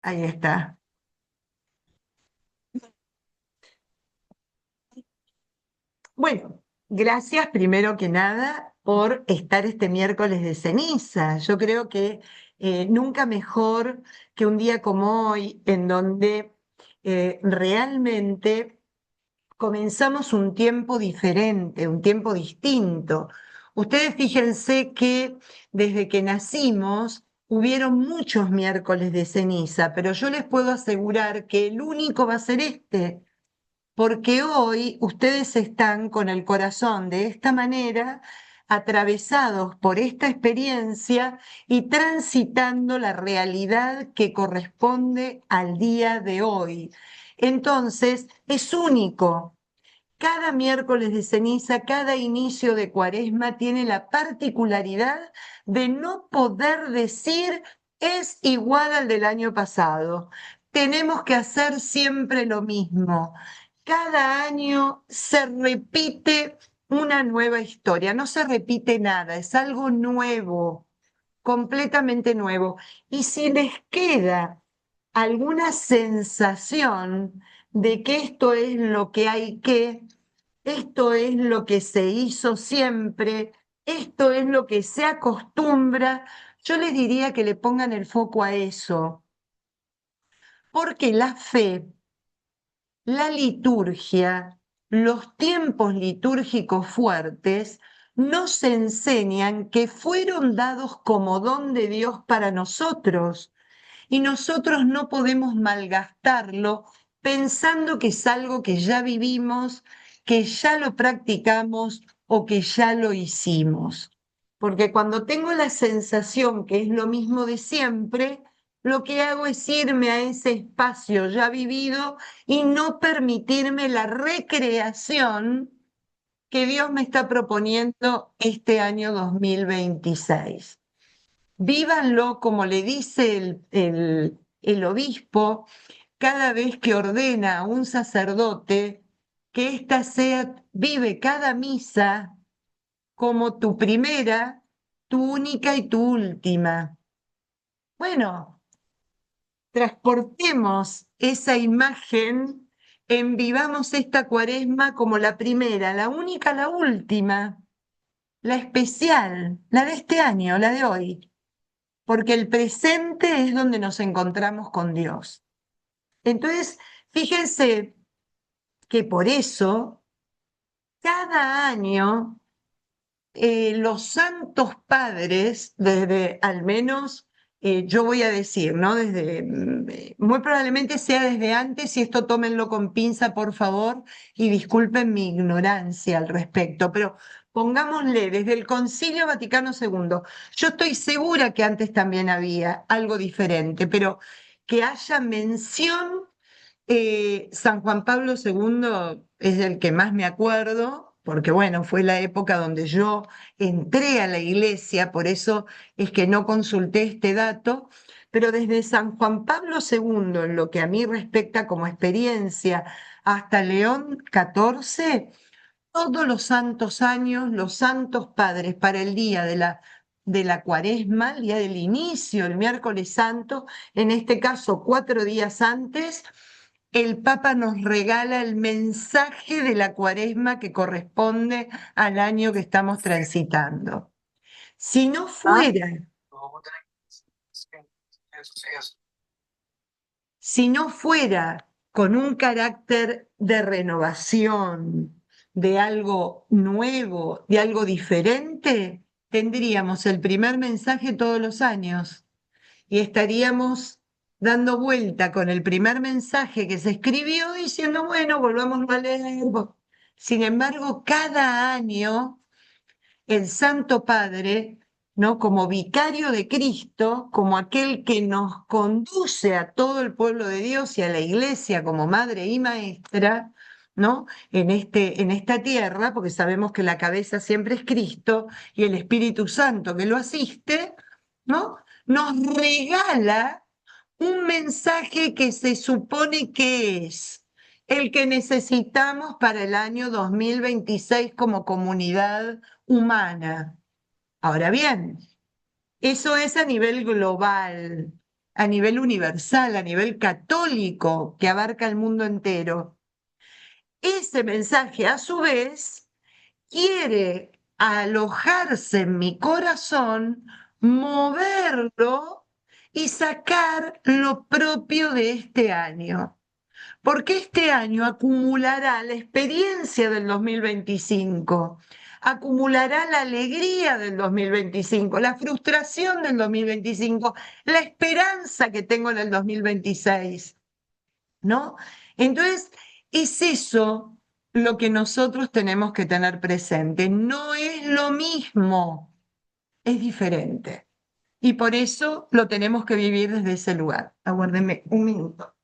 Ahí está. Bueno, gracias primero que nada por estar este miércoles de ceniza. Yo creo que nunca mejor que un día como hoy, en donde realmente comenzamos un tiempo diferente, un tiempo distinto. Ustedes fíjense que desde que nacimos hubieron muchos miércoles de ceniza, pero yo les puedo asegurar que el único va a ser este, porque hoy ustedes están con el corazón de esta manera, atravesados por esta experiencia y transitando la realidad que corresponde al día de hoy. Entonces, es único. Cada miércoles de ceniza, cada inicio de cuaresma tiene la particularidad de no poder decir es igual al del año pasado. Tenemos que hacer siempre lo mismo. Cada año se repite una nueva historia, no se repite nada, es algo nuevo, completamente nuevo. Y si les queda alguna sensación de que esto es lo que hay que, esto es lo que se hizo siempre, esto es lo que se acostumbra, yo les diría que le pongan el foco a eso, porque la fe, la liturgia, los tiempos litúrgicos fuertes nos enseñan que fueron dados como don de Dios para nosotros y nosotros no podemos malgastarlo pensando que es algo que ya vivimos, que ya lo practicamos o que ya lo hicimos. Porque cuando tengo la sensación que es lo mismo de siempre, lo que hago es irme a ese espacio ya vivido y no permitirme la recreación que Dios me está proponiendo este año 2026. Vívanlo como le dice el obispo cada vez que ordena a un sacerdote que ésta sea, vive cada misa como tu primera, tu única y tu última. Bueno, transportemos esa imagen, envivamos esta cuaresma como la primera, la única, la última, la especial, la de este año, la de hoy, porque el presente es donde nos encontramos con Dios. Entonces, fíjense que por eso, cada año, los santos padres, desde al menos, yo voy a decir, ¿no? Desde, muy probablemente sea desde antes, y esto tómenlo con pinza, por favor, y disculpen mi ignorancia al respecto, pero pongámosle desde el Concilio Vaticano II. Yo estoy segura que antes también había algo diferente, pero que haya mención, San Juan Pablo II es el que más me acuerdo, porque bueno, fue la época donde yo entré a la iglesia, por eso es que no consulté este dato, pero desde San Juan Pablo II, en lo que a mí respecta como experiencia, hasta León XIV, todos los santos años, los santos padres para el día de la cuaresma, el día del inicio, el miércoles santo, en este caso 4 días antes, el Papa nos regala el mensaje de la cuaresma que corresponde al año que estamos transitando. Si no fuera, si no fuera con un carácter de renovación, de algo nuevo, de algo diferente, tendríamos el primer mensaje todos los años y estaríamos dando vuelta con el primer mensaje que se escribió diciendo, bueno, volvamos a leer. Sin embargo, cada año el Santo Padre, ¿no? Como vicario de Cristo, como aquel que nos conduce a todo el pueblo de Dios y a la iglesia como madre y maestra, ¿no? En esta tierra, porque sabemos que la cabeza siempre es Cristo y el Espíritu Santo que lo asiste, ¿no? Nos regala un mensaje que se supone que es el que necesitamos para el año 2026 como comunidad humana. Ahora bien, eso es a nivel global. a nivel universal, a nivel católico, que abarca el mundo entero. Ese mensaje, a su vez, quiere alojarse en mi corazón, moverlo y sacar lo propio de este año. Porque este año acumulará la experiencia del 2025, acumulará la alegría del 2025, la frustración del 2025, la esperanza que tengo en el 2026, ¿no? Entonces, es eso lo que nosotros tenemos que tener presente. No es lo mismo, es diferente. Y por eso lo tenemos que vivir desde ese lugar. Aguárdenme un minuto.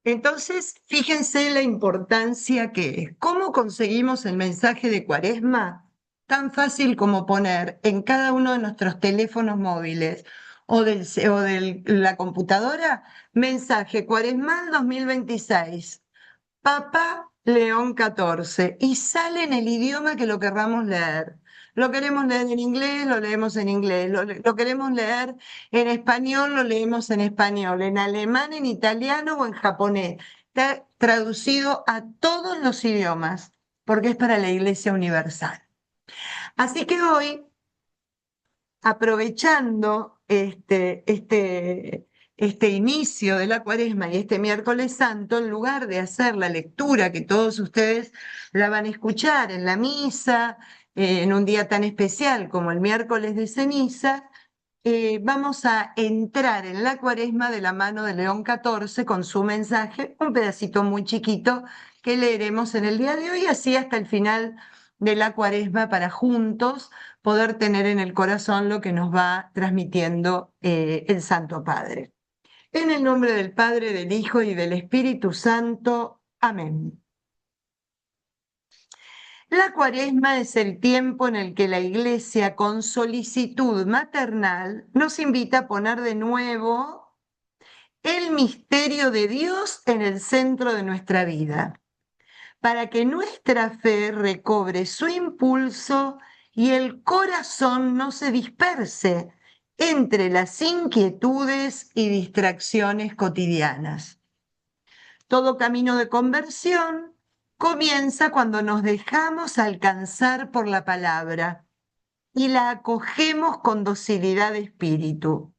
Entonces, fíjense la importancia que es. ¿Cómo conseguimos el mensaje de Cuaresma? Tan fácil como poner en cada uno de nuestros teléfonos móviles o de la computadora, mensaje Cuaresmal 2026. Papa León XIV, y sale en el idioma que lo querramos leer. Lo queremos leer en inglés, lo leemos en inglés. Lo queremos leer en español, lo leemos en español. En alemán, en italiano o en japonés. Está traducido a todos los idiomas, porque es para la Iglesia Universal. Así que hoy, aprovechando este inicio de la Cuaresma y este miércoles santo, en lugar de hacer la lectura que todos ustedes la van a escuchar en la misa, en un día tan especial como el miércoles de ceniza, vamos a entrar en la Cuaresma de la mano de León XIV con su mensaje, un pedacito muy chiquito que leeremos en el día de hoy, así hasta el final de la Cuaresma, para juntos poder tener en el corazón lo que nos va transmitiendo el Santo Padre. En el nombre del Padre, del Hijo y del Espíritu Santo. Amén. La Cuaresma es el tiempo en el que la Iglesia, con solicitud maternal, nos invita a poner de nuevo el misterio de Dios en el centro de nuestra vida, para que nuestra fe recobre su impulso y el corazón no se disperse entre las inquietudes y distracciones cotidianas. Todo camino de conversión comienza cuando nos dejamos alcanzar por la palabra y la acogemos con docilidad de espíritu.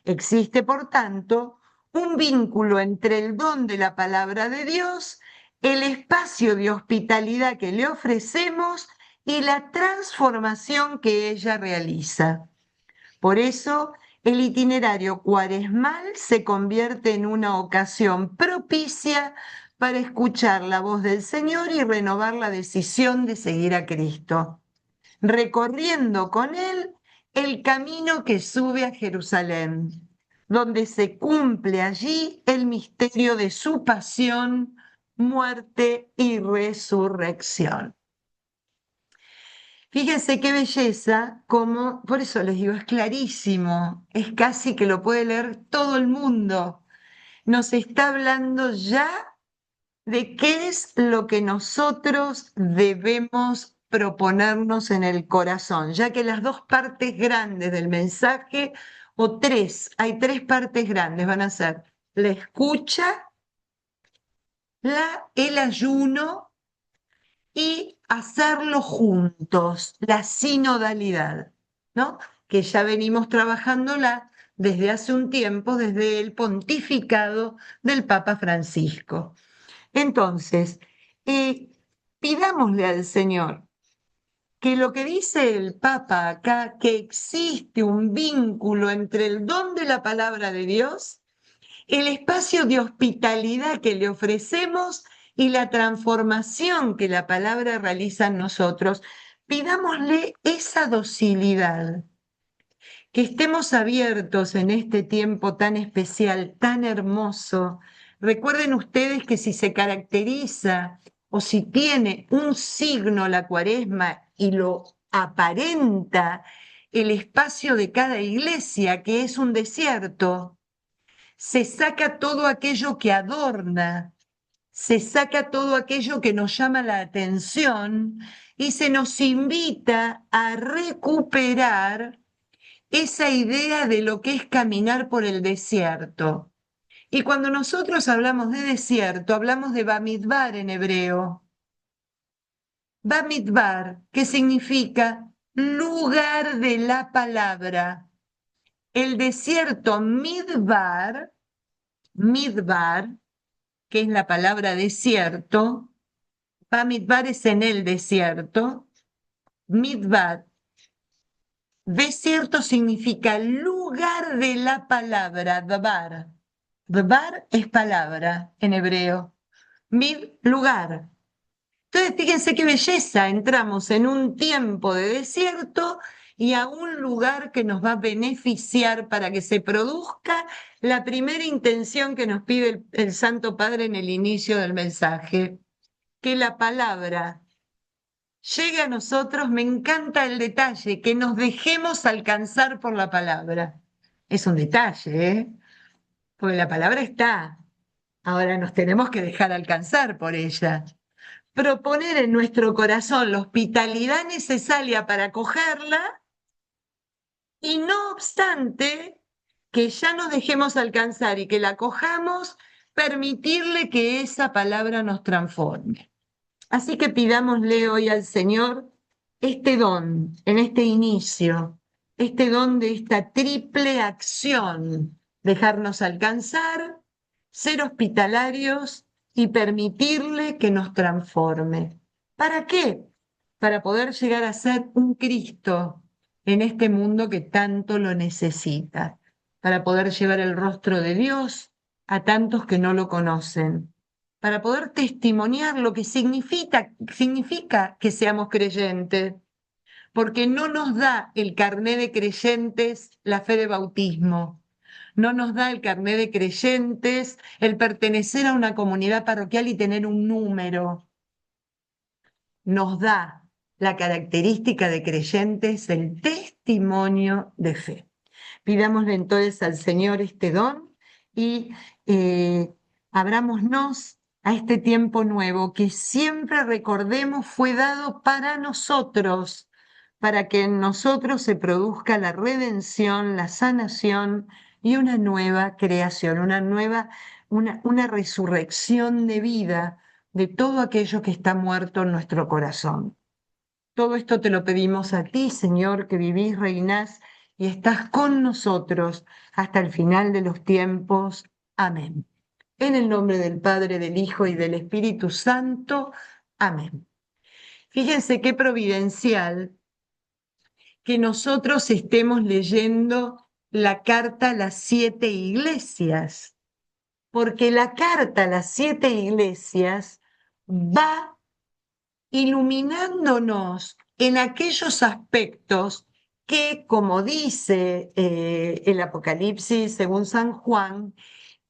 Existe, por tanto, un vínculo entre el don de la palabra de Dios, el espacio de hospitalidad que le ofrecemos y la transformación que ella realiza. Por eso, el itinerario cuaresmal se convierte en una ocasión propicia para escuchar la voz del Señor y renovar la decisión de seguir a Cristo, recorriendo con Él el camino que sube a Jerusalén, donde se cumple allí el misterio de su pasión, muerte y resurrección. Fíjense qué belleza, como, por eso les digo, es clarísimo, es casi que lo puede leer todo el mundo. Nos está hablando ya de qué es lo que nosotros debemos proponernos en el corazón, ya que las dos partes grandes del mensaje, o tres, hay tres partes grandes, van a ser la escucha, el ayuno y hacerlo juntos, la sinodalidad, ¿no? Que ya venimos trabajándola desde hace un tiempo, desde el pontificado del Papa Francisco. Entonces, pidámosle al Señor que lo que dice el Papa acá, que existe un vínculo entre el don de la palabra de Dios, el espacio de hospitalidad que le ofrecemos y la transformación que la palabra realiza en nosotros, pidámosle esa docilidad, que estemos abiertos en este tiempo tan especial, tan hermoso. Recuerden ustedes que si se caracteriza o si tiene un signo la Cuaresma y lo aparenta, el espacio de cada iglesia, que es un desierto. Se saca todo aquello que adorna, se saca todo aquello que nos llama la atención y se nos invita a recuperar esa idea de lo que es caminar por el desierto. Y cuando nosotros hablamos de desierto, hablamos de Bamidbar en hebreo. Bamidbar, que significa lugar de la palabra. El desierto Midbar, Midbar, que es la palabra desierto, Bamidbar es en el desierto, Midbar, desierto significa lugar de la palabra, Dvar. Dvar es palabra en hebreo, Mid, lugar. Entonces, fíjense qué belleza, entramos en un tiempo de desierto y a un lugar que nos va a beneficiar para que se produzca la primera intención que nos pide el Santo Padre en el inicio del mensaje, que la palabra llegue a nosotros. Me encanta el detalle, que nos dejemos alcanzar por la palabra. Es un detalle, ¿eh? Porque la palabra está, ahora nos tenemos que dejar alcanzar por ella. Proponer en nuestro corazón la hospitalidad necesaria para acogerla y no obstante que ya nos dejemos alcanzar y que la acojamos, permitirle que esa palabra nos transforme. Así que pidámosle hoy al Señor este don en este inicio, este don de esta triple acción, dejarnos alcanzar, ser hospitalarios y permitirle que nos transforme. ¿Para qué? Para poder llegar a ser un Cristo en este mundo que tanto lo necesita, para poder llevar el rostro de Dios a tantos que no lo conocen, para poder testimoniar lo que significa que seamos creyentes, porque no nos da el carné de creyentes la fe de bautismo, no nos da el carné de creyentes el pertenecer a una comunidad parroquial y tener un número, nos da la característica de creyentes el testimonio de fe. Pidámosle entonces al Señor este don y abrámonos a este tiempo nuevo que siempre recordemos fue dado para nosotros, para que en nosotros se produzca la redención, la sanación y una nueva creación, una resurrección de vida de todo aquello que está muerto en nuestro corazón. Todo esto te lo pedimos a ti, Señor, que vivís, reinás y estás con nosotros hasta el final de los tiempos. Amén. En el nombre del Padre, del Hijo y del Espíritu Santo. Amén. Fíjense qué providencial que nosotros estemos leyendo la carta a las 7 iglesias, porque la carta a las 7 iglesias va iluminándonos en aquellos aspectos que, como dice el Apocalipsis según San Juan,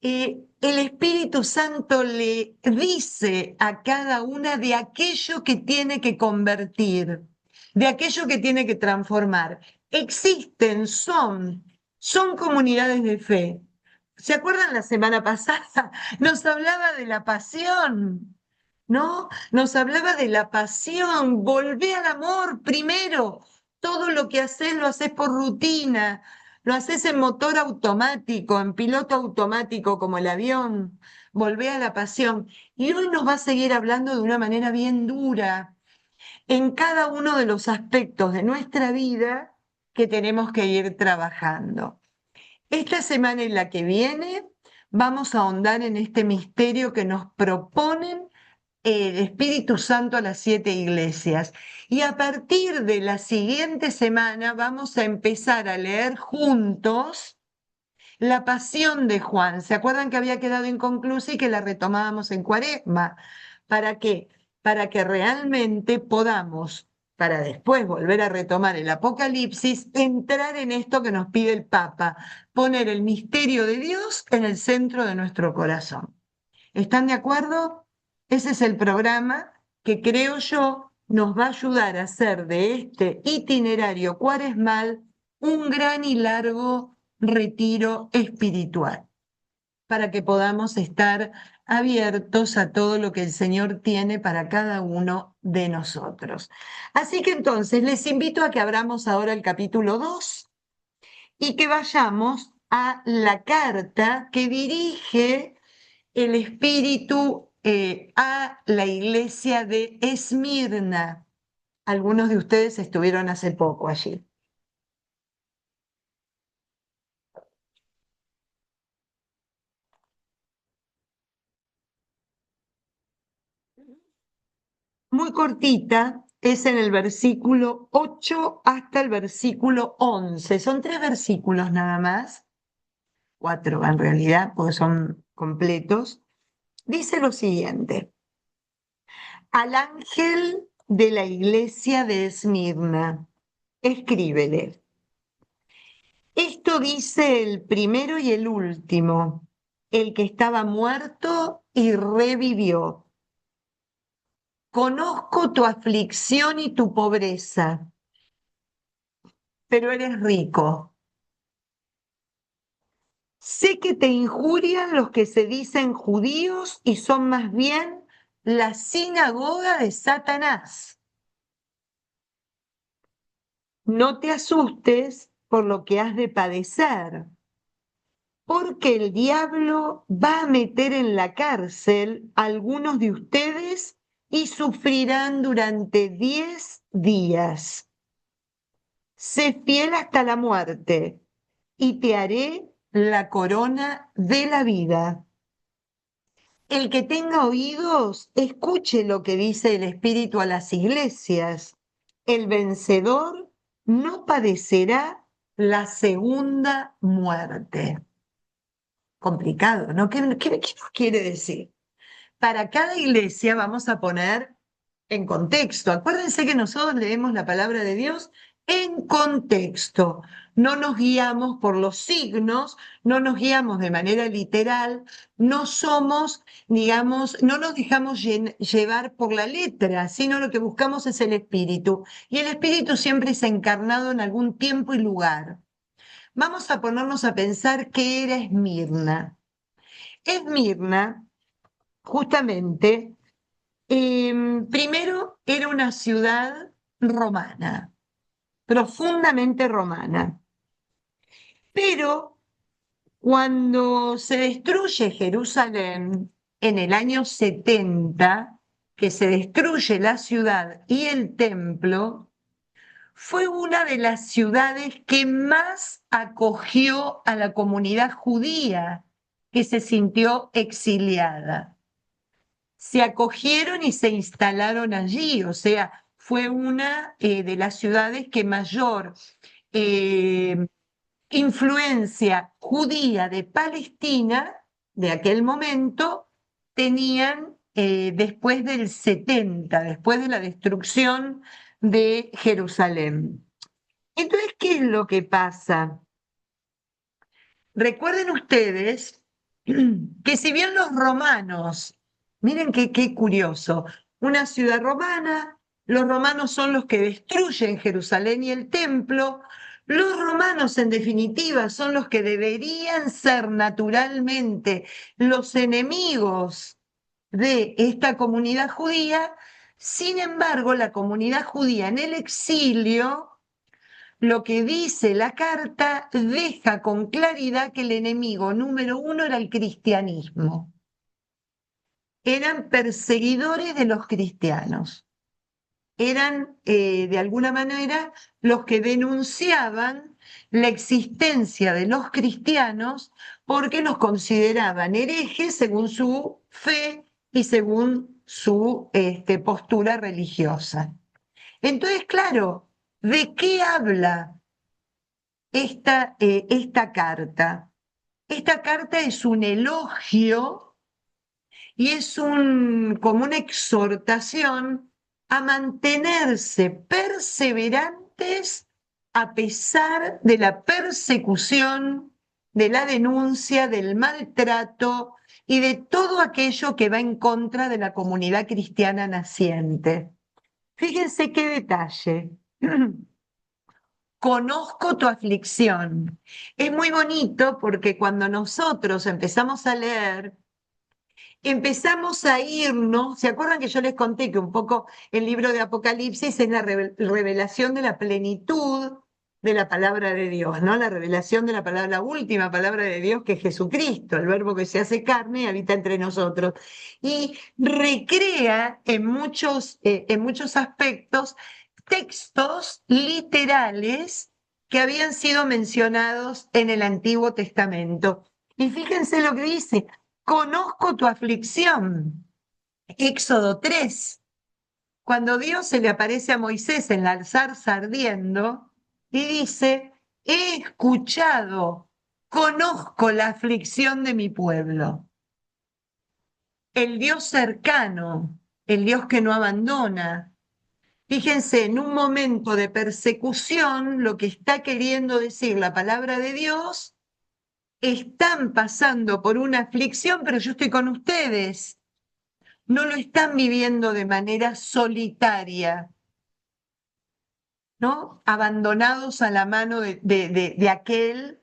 el Espíritu Santo le dice a cada una de aquello que tiene que convertir, de aquello que tiene que transformar. Existen, son comunidades de fe. ¿Se acuerdan la semana pasada? Nos hablaba de la pasión. ¿No? Nos hablaba de la pasión, volvé al amor primero. Todo lo que haces lo haces por rutina, lo haces en motor automático, en piloto automático como el avión. Volvé a la pasión. Y hoy nos va a seguir hablando de una manera bien dura en cada uno de los aspectos de nuestra vida que tenemos que ir trabajando. Esta semana y la que viene vamos a ahondar en este misterio que nos proponen el Espíritu Santo a las 7 iglesias. Y a partir de la siguiente semana vamos a empezar a leer juntos la Pasión de Juan. ¿Se acuerdan que había quedado inconclusa y que la retomábamos en Cuaresma? ¿Para qué? Para que realmente podamos, para después volver a retomar el Apocalipsis, entrar en esto que nos pide el Papa, poner el misterio de Dios en el centro de nuestro corazón. ¿Están de acuerdo? Ese es el programa que creo yo nos va a ayudar a hacer de este itinerario cuaresmal un gran y largo retiro espiritual para que podamos estar abiertos a todo lo que el Señor tiene para cada uno de nosotros. Así que entonces les invito a que abramos ahora el capítulo 2 y que vayamos a la carta que dirige el Espíritu a la iglesia de Esmirna. Algunos de ustedes estuvieron hace poco allí. Muy cortita, es en el versículo 8 hasta el versículo 11. Son 3 versículos nada más, 4 en realidad, porque son completos. Dice lo siguiente: al ángel de la iglesia de Esmirna, escríbele. Esto dice el primero y el último, el que estaba muerto y revivió. Conozco tu aflicción y tu pobreza, pero eres rico. Sé que te injurian los que se dicen judíos y son más bien la sinagoga de Satanás. No te asustes por lo que has de padecer, porque el diablo va a meter en la cárcel a algunos de ustedes y sufrirán durante 10 días. Sé fiel hasta la muerte y te haré la corona de la vida. El que tenga oídos, escuche lo que dice el Espíritu a las iglesias. El vencedor no padecerá la segunda muerte. Complicado, ¿no? ¿Qué nos quiere decir? Para cada iglesia vamos a poner en contexto. Acuérdense que nosotros leemos la palabra de Dios en contexto. No nos guiamos por los signos, no nos guiamos de manera literal, no somos, digamos, no nos dejamos llevar por la letra, sino lo que buscamos es el espíritu. Y el espíritu siempre es encarnado en algún tiempo y lugar. Vamos a ponernos a pensar qué era Esmirna. Esmirna, justamente, primero era una ciudad romana, profundamente romana, pero cuando se destruye Jerusalén en el año 70, que se destruye la ciudad y el templo, fue una de las ciudades que más acogió a la comunidad judía que se sintió exiliada. Se acogieron y se instalaron allí, o sea, fue una de las ciudades que mayor eh, influencia judía de Palestina de aquel momento tenían después del 70, después de la destrucción de Jerusalén. Entonces, ¿qué es lo que pasa? Recuerden ustedes que si bien los romanos, miren qué curioso, una ciudad romana, los romanos son los que destruyen Jerusalén y el templo, los romanos en definitiva son los que deberían ser naturalmente los enemigos de esta comunidad judía. Sin embargo, la comunidad judía en el exilio, lo que dice la carta deja con claridad que el enemigo número uno era el cristianismo. Eran perseguidores de los cristianos. Eran, de alguna manera, los que denunciaban la existencia de los cristianos porque los consideraban herejes según su fe y según su postura religiosa. Entonces, claro, ¿de qué habla esta carta? Esta carta es un elogio y es como una exhortación a mantenerse perseverantes a pesar de la persecución, de la denuncia, del maltrato y de todo aquello que va en contra de la comunidad cristiana naciente. Fíjense qué detalle. conozco tu aflicción. Es muy bonito porque cuando nosotros empezamos a leer, empezamos a irnos, ¿se acuerdan que yo les conté que un poco el libro de Apocalipsis es la revelación de la plenitud de la palabra de Dios, ¿no? La revelación de la palabra, la última palabra de Dios, que es Jesucristo, el verbo que se hace carne y habita entre nosotros. Y recrea en muchos aspectos textos literales que habían sido mencionados en el Antiguo Testamento. Y fíjense lo que dice: conozco tu aflicción. Éxodo 3, cuando Dios se le aparece a Moisés en la zarza ardiendo y dice: he escuchado, conozco la aflicción de mi pueblo. El Dios cercano, el Dios que no abandona. Fíjense, en un momento de persecución, lo que está queriendo decir la palabra de Dios: están pasando por una aflicción, pero yo estoy con ustedes. No lo están viviendo de manera solitaria, ¿no? Abandonados a la mano de aquel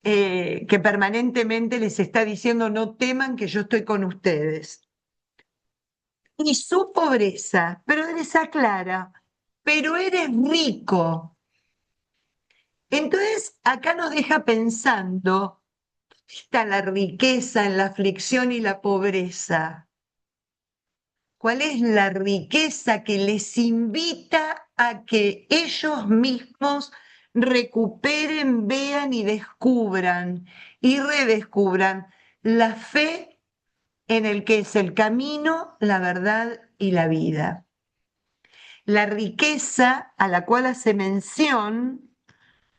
que permanentemente les está diciendo: no teman que yo estoy con ustedes. Y su pobreza, pero él les aclara: pero eres rico. Entonces, acá nos deja pensando: está la riqueza en la aflicción y la pobreza. ¿Cuál es la riqueza que les invita a que ellos mismos recuperen, vean y descubran y redescubran la fe en el que es el camino, la verdad y la vida? La riqueza a la cual hace mención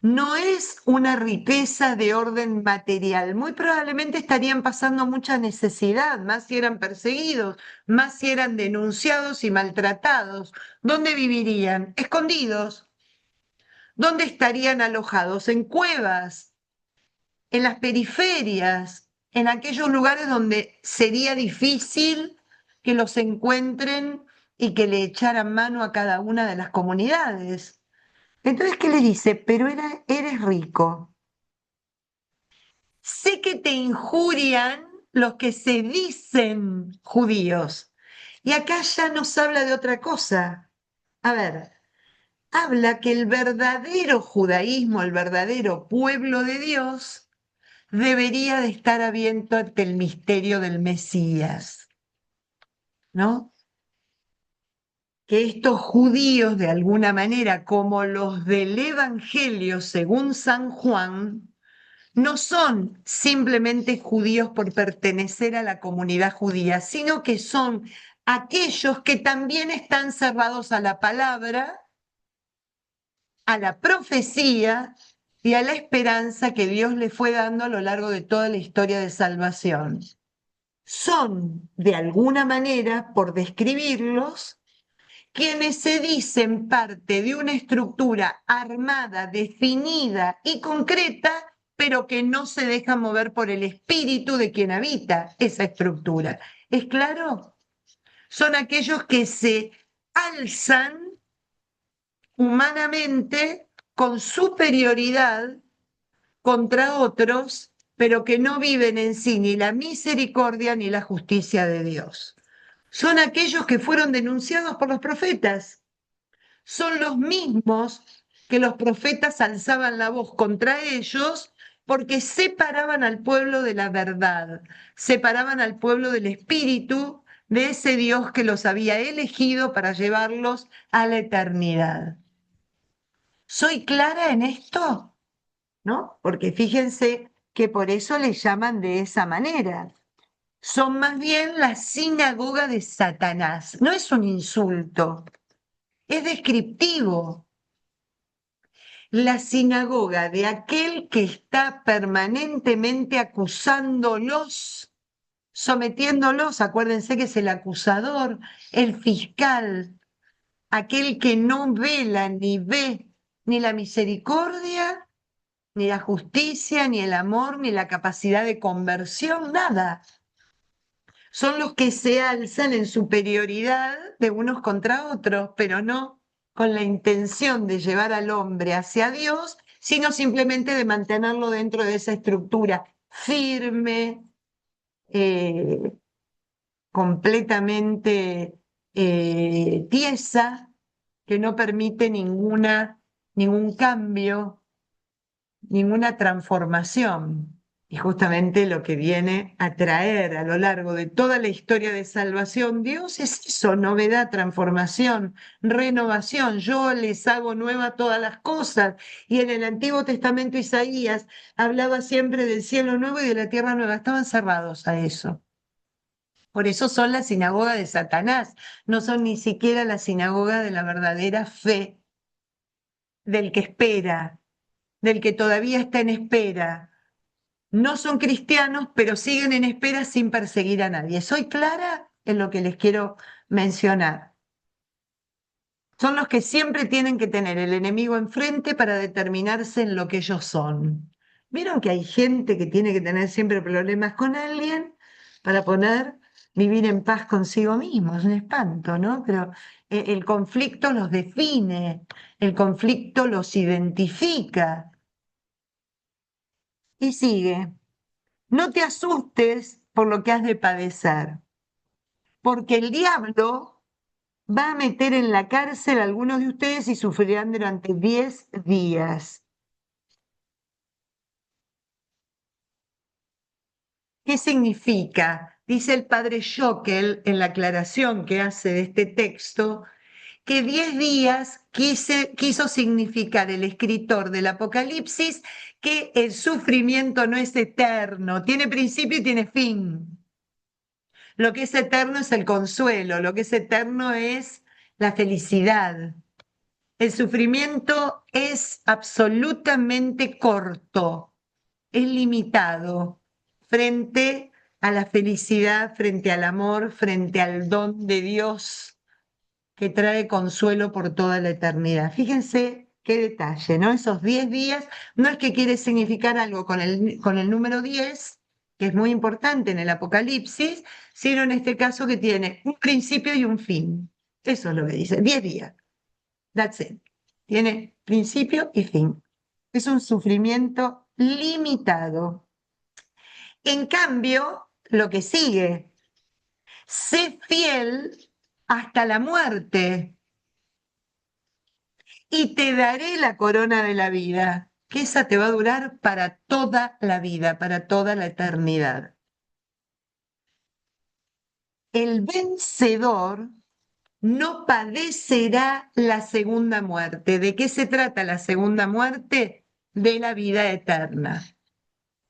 no es una riqueza de orden material. Muy probablemente estarían pasando mucha necesidad, más si eran perseguidos, más si eran denunciados y maltratados. ¿Dónde vivirían? Escondidos. ¿Dónde estarían alojados? En cuevas, en las periferias, en aquellos lugares donde sería difícil que los encuentren y que le echaran mano a cada una de las comunidades. Entonces, ¿qué le dice? Pero eres rico. Sé que te injurian los que se dicen judíos. Y acá ya nos habla de otra cosa. A ver, habla que el verdadero judaísmo, el verdadero pueblo de Dios, debería de estar abierto ante el misterio del Mesías, ¿no? Que estos judíos, de alguna manera, como los del Evangelio según San Juan, no son simplemente judíos por pertenecer a la comunidad judía, sino que son aquellos que también están cerrados a la palabra, a la profecía y a la esperanza que Dios le fue dando a lo largo de toda la historia de salvación. Son, de alguna manera, por describirlos, quienes se dicen parte de una estructura armada, definida y concreta, pero que no se deja mover por el espíritu de quien habita esa estructura. ¿Es claro? Son aquellos que se alzan humanamente con superioridad contra otros, pero que no viven en sí ni la misericordia ni la justicia de Dios. Son aquellos que fueron denunciados por los profetas. Son los mismos que los profetas alzaban la voz contra ellos porque separaban al pueblo de la verdad, separaban al pueblo del espíritu, de ese Dios que los había elegido para llevarlos a la eternidad. ¿Soy clara en esto? ¿No? Porque fíjense que por eso le llaman de esa manera. Son más bien la sinagoga de Satanás. No es un insulto, es descriptivo. La sinagoga de aquel que está permanentemente acusándolos, sometiéndolos. Acuérdense que es el acusador, el fiscal, aquel que no vela ni ve ni la misericordia, ni la justicia, ni el amor, ni la capacidad de conversión, nada. Son los que se alzan en superioridad de unos contra otros, pero no. con la intención de llevar al hombre hacia Dios, sino simplemente de mantenerlo dentro de esa estructura firme, eh, completamente tiesa, que no permite ningún cambio, ninguna transformación. Y justamente lo que viene a traer a lo largo de toda la historia de salvación, Dios es eso, novedad, transformación, renovación. Yo les hago nueva todas las cosas. Y en el Antiguo Testamento Isaías hablaba siempre del cielo nuevo y de la tierra nueva. Estaban cerrados a eso. Por eso son la sinagoga de Satanás, no son ni siquiera la sinagoga de la verdadera fe, del que espera, del que todavía está en espera. No son cristianos, pero siguen en espera sin perseguir a nadie. ¿Soy clara en lo que les quiero mencionar? Son los que siempre tienen que tener el enemigo enfrente para determinarse en lo que ellos son. ¿Vieron que hay gente que tiene que tener siempre problemas con alguien para poder vivir en paz consigo mismo? Es un espanto, ¿no? Pero el conflicto los define, el conflicto los identifica. Y sigue, no te asustes por lo que has de padecer, porque el diablo va a meter en la cárcel a algunos de ustedes y sufrirán durante 10 días. ¿Qué significa? Dice el padre Schockel en la aclaración que hace de este texto, que 10 días quiso significar el escritor del Apocalipsis que el sufrimiento no es eterno, tiene principio y tiene fin. Lo que es eterno es el consuelo, lo que es eterno es la felicidad. El sufrimiento es absolutamente corto, es limitado frente a la felicidad, frente al amor, frente al don de Dios que trae consuelo por toda la eternidad. Fíjense qué detalle, ¿no? Esos 10 días no es que quiere significar algo con el número 10, que es muy importante en el Apocalipsis, sino en este caso que tiene un principio y un fin. Eso es lo que dice, 10 días. That's it. Tiene principio y fin. Es un sufrimiento limitado. En cambio, lo que sigue, sé fiel hasta la muerte y te daré la corona de la vida, que esa te va a durar para toda la vida, para toda la eternidad. El vencedor no padecerá la segunda muerte. ¿De qué se trata la segunda muerte? De la vida eterna.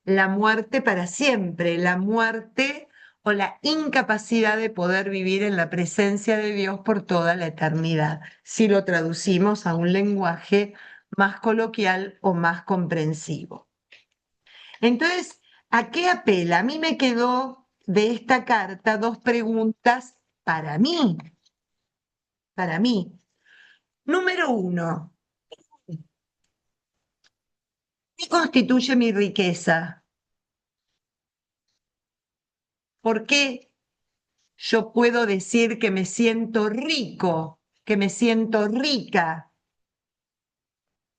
La muerte para siempre, la muerte o la incapacidad de poder vivir en la presencia de Dios por toda la eternidad, si lo traducimos a un lenguaje más coloquial o más comprensivo. Entonces, ¿a qué apela? A mí me quedó de esta carta dos preguntas para mí, para mí. Número uno, ¿qué constituye mi riqueza? ¿Por qué yo puedo decir que me siento rico, que me siento rica?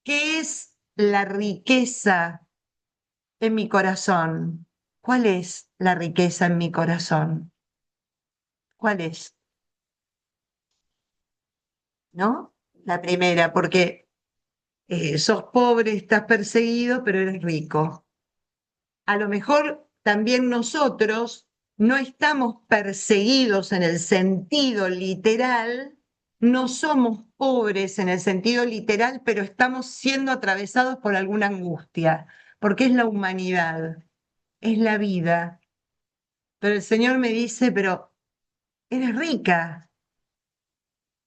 ¿Qué es la riqueza en mi corazón? ¿Cuál es la riqueza en mi corazón? ¿Cuál es? ¿No? La primera, porque sos pobre, estás perseguido, pero eres rico. A lo mejor también nosotros no estamos perseguidos en el sentido literal, no somos pobres en el sentido literal, pero estamos siendo atravesados por alguna angustia, porque es la humanidad, es la vida. Pero el Señor me dice, pero eres rica,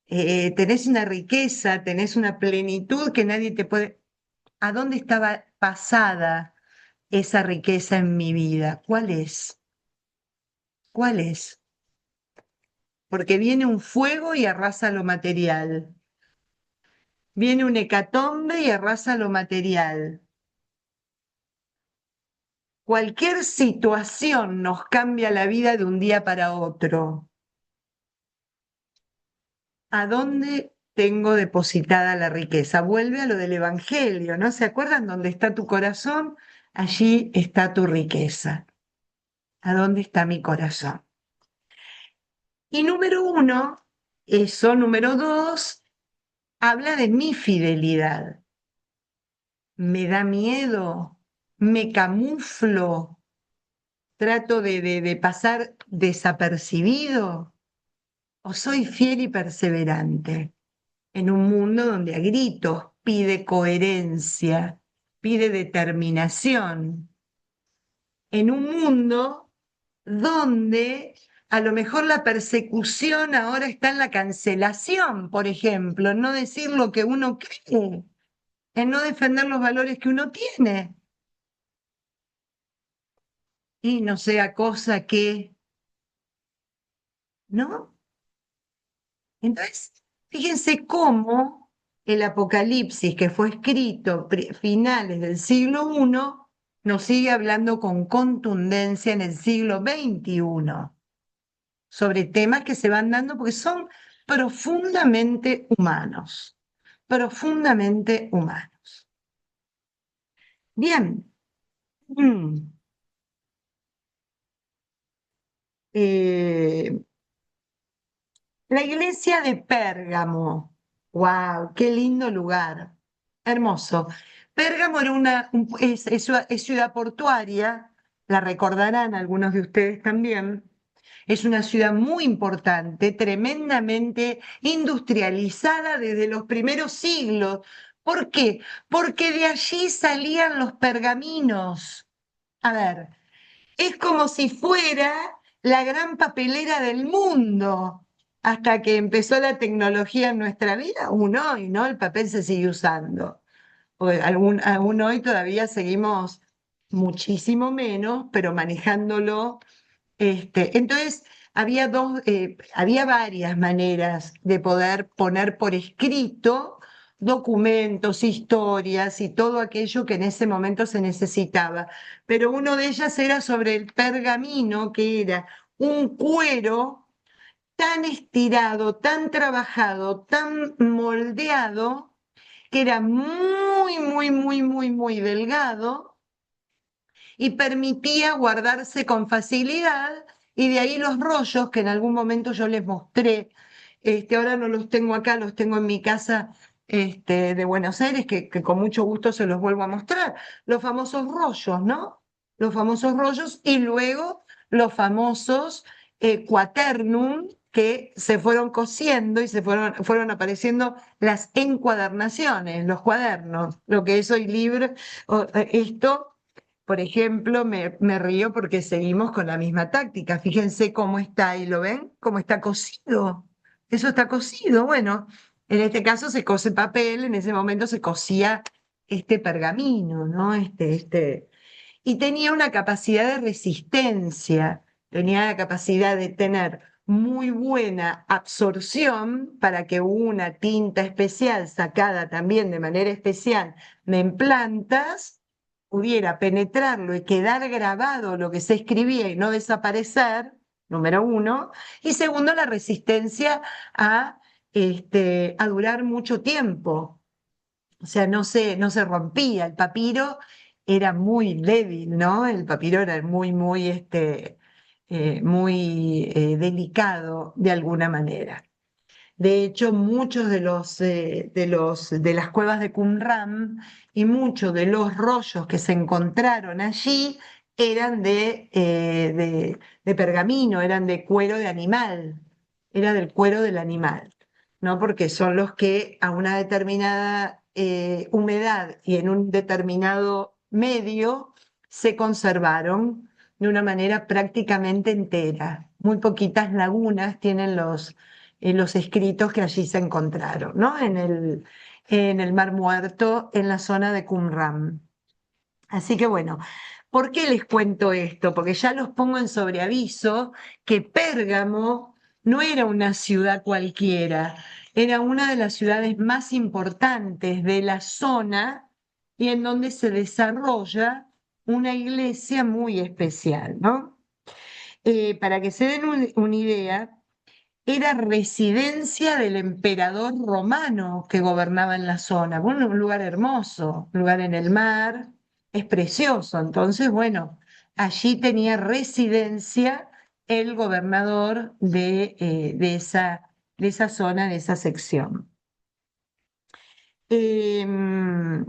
tenés una riqueza, tenés una plenitud que nadie te puede... ¿A dónde estaba pasada esa riqueza en mi vida? ¿Cuál es? ¿Cuál es? Porque viene un fuego y arrasa lo material. Viene un hecatombe y arrasa lo material. Cualquier situación nos cambia la vida de un día para otro. ¿A dónde tengo depositada la riqueza. Vuelve a lo del Evangelio, ¿no? ¿Se acuerdan? Donde está tu corazón, allí está tu riqueza. ¿A dónde está mi corazón? Y número uno, eso, número dos, habla de mi fidelidad. Me da miedo, me camuflo, trato de pasar desapercibido, o soy fiel y perseverante en un mundo donde a gritos pide coherencia, pide determinación, en un mundo donde a lo mejor la persecución ahora está en la cancelación, por ejemplo, en no decir lo que uno cree, en no defender los valores que uno tiene, y no sea cosa que, ¿no? Entonces, fíjense cómo el Apocalipsis, que fue escrito finales del siglo I, nos sigue hablando con contundencia en el siglo XXI sobre temas que se van dando porque son profundamente humanos, profundamente humanos. Bien, mm, eh, la iglesia de Pérgamo, wow, qué lindo lugar, hermoso. Pérgamo era es ciudad portuaria, la recordarán algunos de ustedes también. Es una ciudad muy importante, tremendamente industrializada desde los primeros siglos. ¿Por qué? Porque de allí salían los pergaminos. A ver, es como si fuera la gran papelera del mundo. Hasta que empezó la tecnología en nuestra vida, aún hoy, ¿no? El papel se sigue usando. Aún hoy todavía seguimos muchísimo menos, pero manejándolo entonces, había varias maneras de poder poner por escrito documentos, historias y todo aquello que en ese momento se necesitaba. Pero una de ellas era sobre el pergamino, que era un cuero tan estirado, tan trabajado, tan moldeado, que era muy, muy, muy, muy, muy delgado y permitía guardarse con facilidad, y de ahí los rollos que en algún momento yo les mostré. Ahora no los tengo acá, los tengo en mi casa de Buenos Aires, que con mucho gusto se los vuelvo a mostrar. Los famosos rollos, ¿no? Los famosos rollos y luego los famosos quaternum, que se fueron cosiendo y fueron apareciendo las encuadernaciones, los cuadernos, lo que es hoy libre. Esto, por ejemplo, me río porque seguimos con la misma táctica. Fíjense cómo está ahí, ¿lo ven? Cómo está cosido. Eso está cosido. Bueno, en este caso se cose papel, en ese momento se cosía este pergamino, ¿no? Y tenía una capacidad de resistencia, tenía la capacidad de tener muy buena absorción para que una tinta especial sacada también de manera especial en plantas pudiera penetrarlo y quedar grabado lo que se escribía y no desaparecer, número uno, y segundo, la resistencia a, a durar mucho tiempo. O sea, no se rompía. El papiro era muy débil, ¿no? El papiro era muy, muy, muy delicado de alguna manera. De hecho, muchos de las cuevas de Qumran y muchos de los rollos que se encontraron allí eran de pergamino, eran de cuero de animal, era del cuero del animal, ¿no? Porque son los que a una determinada humedad y en un determinado medio se conservaron de una manera prácticamente entera. Muy poquitas lagunas tienen los escritos que allí se encontraron, ¿no? En el Mar Muerto, en la zona de Qumran. Así que bueno, ¿por qué les cuento esto? Porque ya los pongo en sobreaviso que Pérgamo no era una ciudad cualquiera, era una de las ciudades más importantes de la zona y en donde se desarrolla una iglesia muy especial, ¿no? Para que se den una idea, era residencia del emperador romano que gobernaba en la zona. Bueno, un lugar hermoso, un lugar en el mar, es precioso. Entonces, bueno, allí tenía residencia el gobernador de esa zona, de esa sección. Em,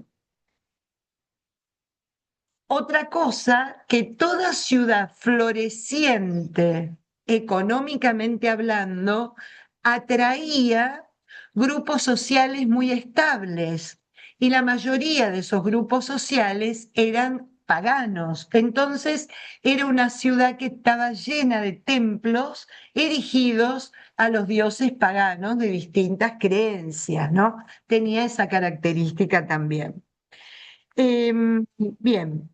Otra cosa, que toda ciudad floreciente, económicamente hablando, atraía grupos sociales muy estables y la mayoría de esos grupos sociales eran paganos. Entonces era una ciudad que estaba llena de templos erigidos a los dioses paganos de distintas creencias, ¿no? Tenía esa característica también. Bien.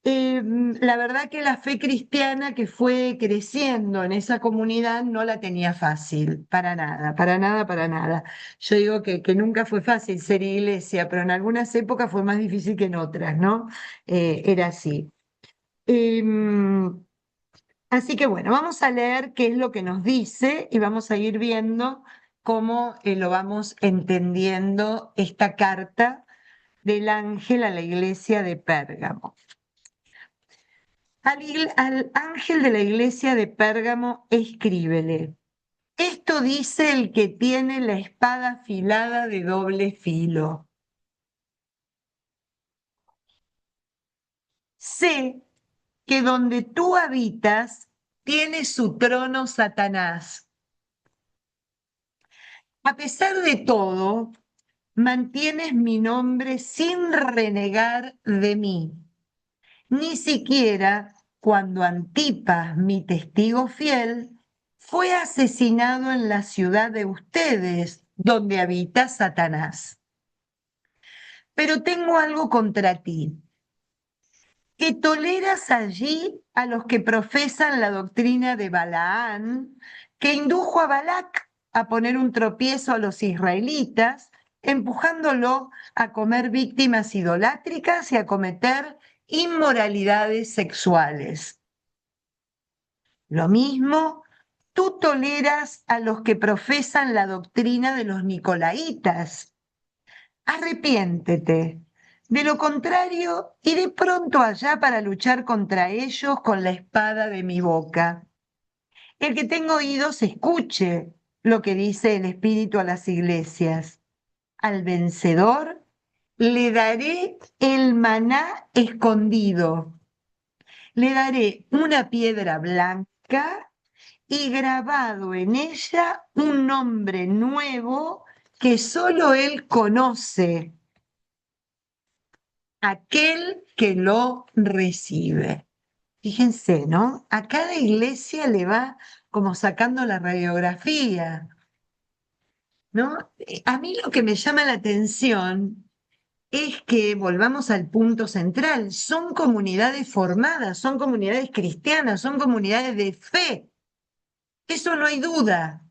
La verdad que la fe cristiana que fue creciendo en esa comunidad no la tenía fácil, para nada, para nada, para nada. Yo digo que nunca fue fácil ser iglesia, pero en algunas épocas fue más difícil que en otras, ¿no? Era así. Em, Así que bueno, vamos a leer qué es lo que nos dice y vamos a ir viendo cómo lo vamos entendiendo esta carta del ángel a la iglesia de Pérgamo. Al ángel de la iglesia de Pérgamo, escríbele. Esto dice el que tiene la espada afilada de doble filo. Sé que donde tú habitas tiene su trono Satanás. A pesar de todo, mantienes mi nombre sin renegar de mí. Ni siquiera cuando Antipas, mi testigo fiel, fue asesinado en la ciudad de ustedes, donde habita Satanás. Pero tengo algo contra ti, que toleras allí a los que profesan la doctrina de Balaán, que indujo a Balac a poner un tropiezo a los israelitas, empujándolo a comer víctimas idolátricas y a cometer inmoralidades sexuales. Lo mismo, tú toleras a los que profesan la doctrina de los nicolaitas. Arrepiéntete. De lo contrario, iré pronto allá para luchar contra ellos con la espada de mi boca. El que tenga oídos, escuche lo que dice el Espíritu a las iglesias. Al vencedor le daré el maná escondido. Le daré una piedra blanca y grabado en ella un nombre nuevo que solo él conoce, aquel que lo recibe. Fíjense, ¿no? A cada iglesia le va como sacando la radiografía, ¿no? A mí lo que me llama la atención es que volvamos al punto central, son comunidades formadas, son comunidades cristianas, son comunidades de fe, eso no hay duda,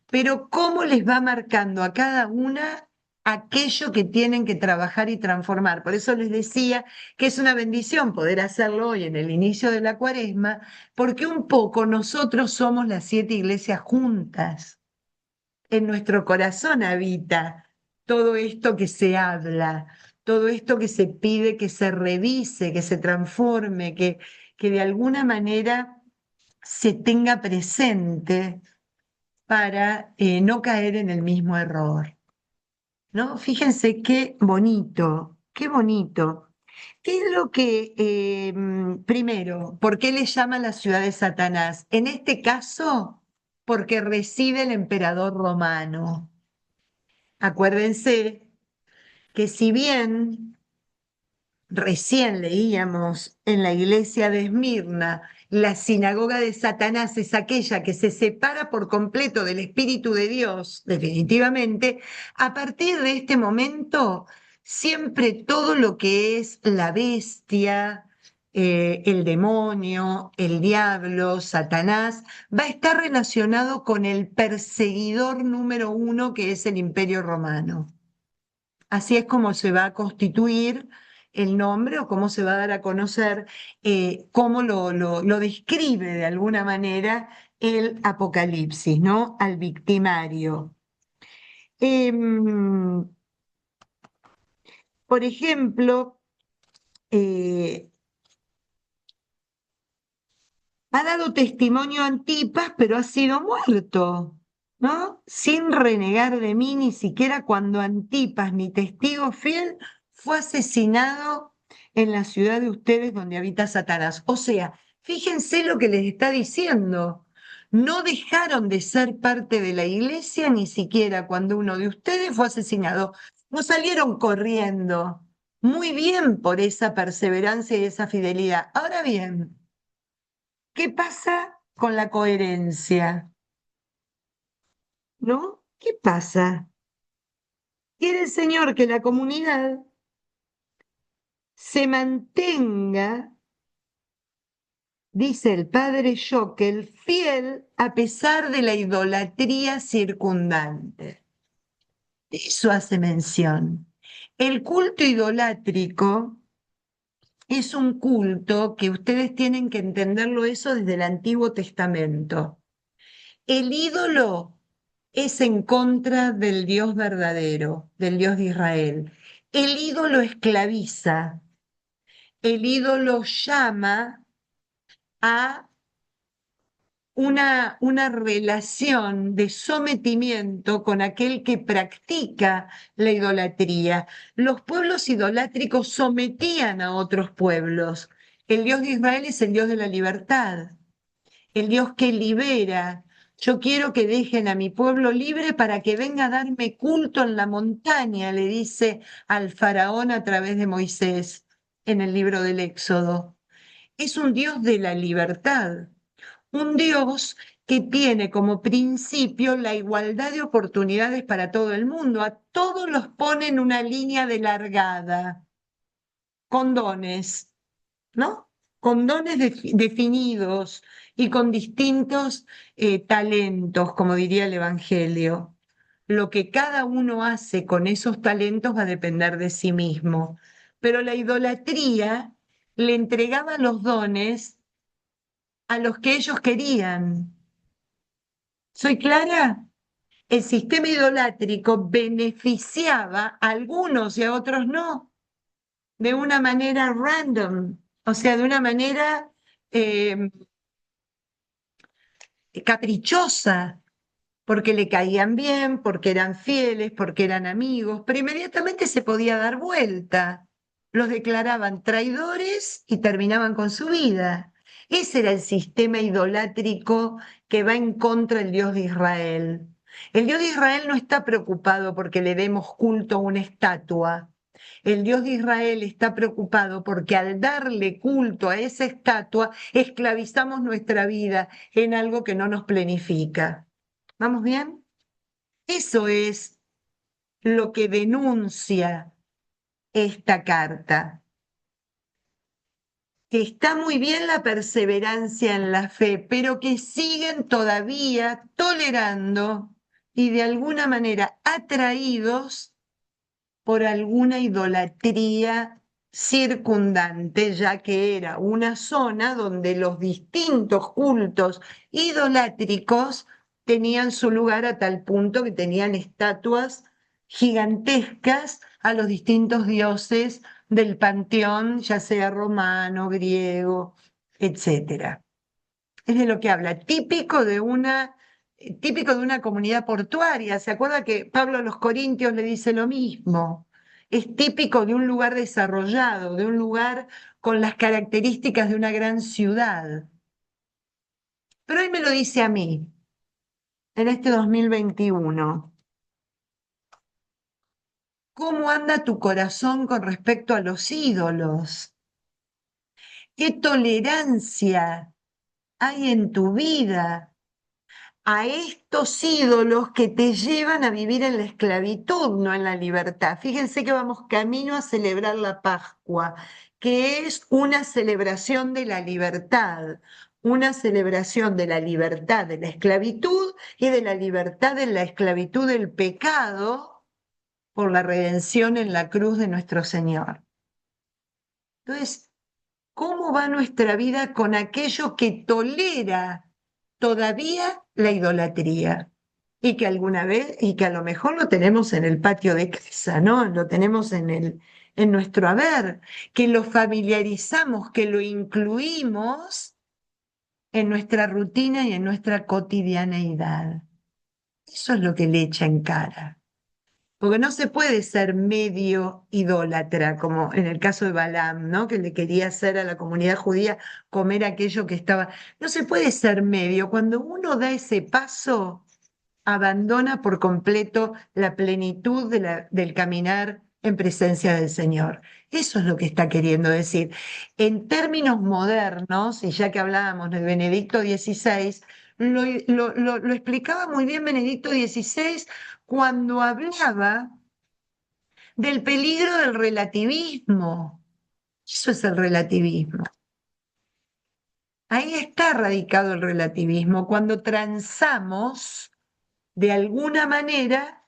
pero cómo les va marcando a cada una aquello que tienen que trabajar y transformar. Por eso les decía que es una bendición poder hacerlo hoy en el inicio de la Cuaresma, porque un poco nosotros somos las 7 iglesias juntas. En nuestro corazón habita todo esto que se habla, todo esto que se pide que se revise, que se transforme, que de alguna manera se tenga presente para no caer en el mismo error, ¿no? Fíjense qué bonito, qué bonito. ¿Qué es lo que, primero, por qué le llaman la ciudad de Satanás? En este caso, porque reside el emperador romano. Acuérdense que si bien recién leíamos en la iglesia de Esmirna, la sinagoga de Satanás es aquella que se separa por completo del Espíritu de Dios, definitivamente. A partir de este momento, siempre todo lo que es la bestia, el demonio, el diablo, Satanás, va a estar relacionado con el perseguidor número uno que es el Imperio Romano. Así es como se va a constituir el nombre o cómo se va a dar a conocer, cómo lo describe de alguna manera el Apocalipsis, ¿no? Al victimario. Em, por ejemplo, eh, ha dado testimonio Antipas, pero ha sido muerto, ¿no? Sin renegar de mí, ni siquiera cuando Antipas, mi testigo fiel, fue asesinado en la ciudad de ustedes donde habita Satanás. O sea, fíjense lo que les está diciendo. No dejaron de ser parte de la iglesia ni siquiera cuando uno de ustedes fue asesinado. No salieron corriendo. Muy bien por esa perseverancia y esa fidelidad. Ahora bien, ¿qué pasa con la coherencia? ¿No? ¿Qué pasa? Quiere el Señor que la comunidad se mantenga, dice el padre Schockel, fiel a pesar de la idolatría circundante. Eso hace mención. El culto idolátrico es un culto que ustedes tienen que entenderlo eso desde el Antiguo Testamento. El ídolo es en contra del Dios verdadero, del Dios de Israel. El ídolo esclaviza, el ídolo llama a una relación de sometimiento con aquel que practica la idolatría. Los pueblos idolátricos sometían a otros pueblos. El Dios de Israel es el Dios de la libertad, el Dios que libera. Yo quiero que dejen a mi pueblo libre para que venga a darme culto en la montaña, le dice al faraón a través de Moisés en el libro del Éxodo. Es un Dios de la libertad, un Dios que tiene como principio la igualdad de oportunidades para todo el mundo. A todos los pone en una línea de largada, con dones, ¿no? Con dones definidos y con distintos talentos, como diría el Evangelio. Lo que cada uno hace con esos talentos va a depender de sí mismo. Pero la idolatría le entregaba los dones a los que ellos querían. ¿Soy clara? El sistema idolátrico beneficiaba a algunos y a otros no, de una manera random, o sea, de una manera eh, caprichosa, porque le caían bien, porque eran fieles, porque eran amigos, pero inmediatamente se podía dar vuelta. Los declaraban traidores y terminaban con su vida. Ese era el sistema idolátrico que va en contra del Dios de Israel. El Dios de Israel no está preocupado porque le demos culto a una estatua. El Dios de Israel está preocupado porque al darle culto a esa estatua, esclavizamos nuestra vida en algo que no nos planifica. ¿Vamos bien? Eso es lo que denuncia esta carta, que está muy bien la perseverancia en la fe, pero que siguen todavía tolerando y de alguna manera atraídos por alguna idolatría circundante, ya que era una zona donde los distintos cultos idolátricos tenían su lugar a tal punto que tenían estatuas gigantescas a los distintos dioses del panteón, ya sea romano, griego, etcétera. Es de lo que habla, típico de una comunidad portuaria. ¿Se acuerda que Pablo a los Corintios le dice lo mismo? Es típico de un lugar desarrollado, de un lugar con las características de una gran ciudad. Pero hoy me lo dice a mí, en este 2021. ¿Cómo anda tu corazón con respecto a los ídolos? ¿Qué tolerancia hay en tu vida a estos ídolos que te llevan a vivir en la esclavitud, no en la libertad? Fíjense que vamos camino a celebrar la Pascua, que es una celebración de la libertad, una celebración de la libertad de la esclavitud y de la libertad de la esclavitud del pecado por la redención en la cruz de nuestro Señor. Entonces, ¿cómo va nuestra vida con aquello que tolera todavía la idolatría. Y que alguna vez, y que a lo mejor lo tenemos en el patio de casa, ¿no? Lo tenemos en nuestro haber, que lo familiarizamos, que lo incluimos en nuestra rutina y en nuestra cotidianeidad. Eso es lo que le echa en cara. Porque no se puede ser medio idólatra, como en el caso de Balaam, ¿no? Que le quería hacer a la comunidad judía comer aquello que estaba. No se puede ser medio. Cuando uno da ese paso, abandona por completo la plenitud del caminar en presencia del Señor. Eso es lo que está queriendo decir. En términos modernos, y ya que hablábamos de Benedicto XVI, lo explicaba muy bien Benedicto XVI cuando hablaba del peligro del relativismo. Eso es el relativismo. Ahí está radicado el relativismo, cuando transamos de alguna manera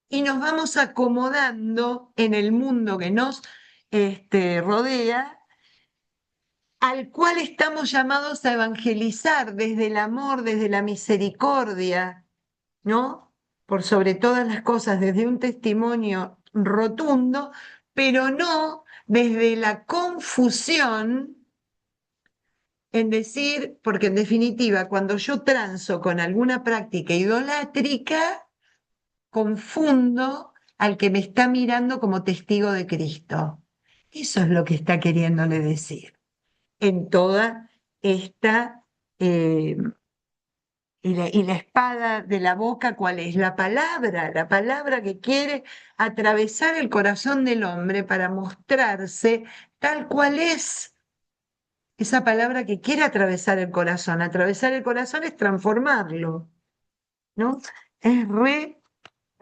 y nos vamos acomodando en el mundo que nos rodea, al cual estamos llamados a evangelizar desde el amor, desde la misericordia, ¿no? Por sobre todas las cosas, desde un testimonio rotundo, pero no desde la confusión en decir, porque en definitiva, cuando yo transo con alguna práctica idolátrica, confundo al que me está mirando como testigo de Cristo. Eso es lo que está queriéndole decir en toda esta, eh, y la espada de la boca, ¿cuál es? La palabra que quiere atravesar el corazón del hombre para mostrarse tal cual es. Esa palabra que quiere atravesar el corazón. Atravesar el corazón es transformarlo, ¿no? Es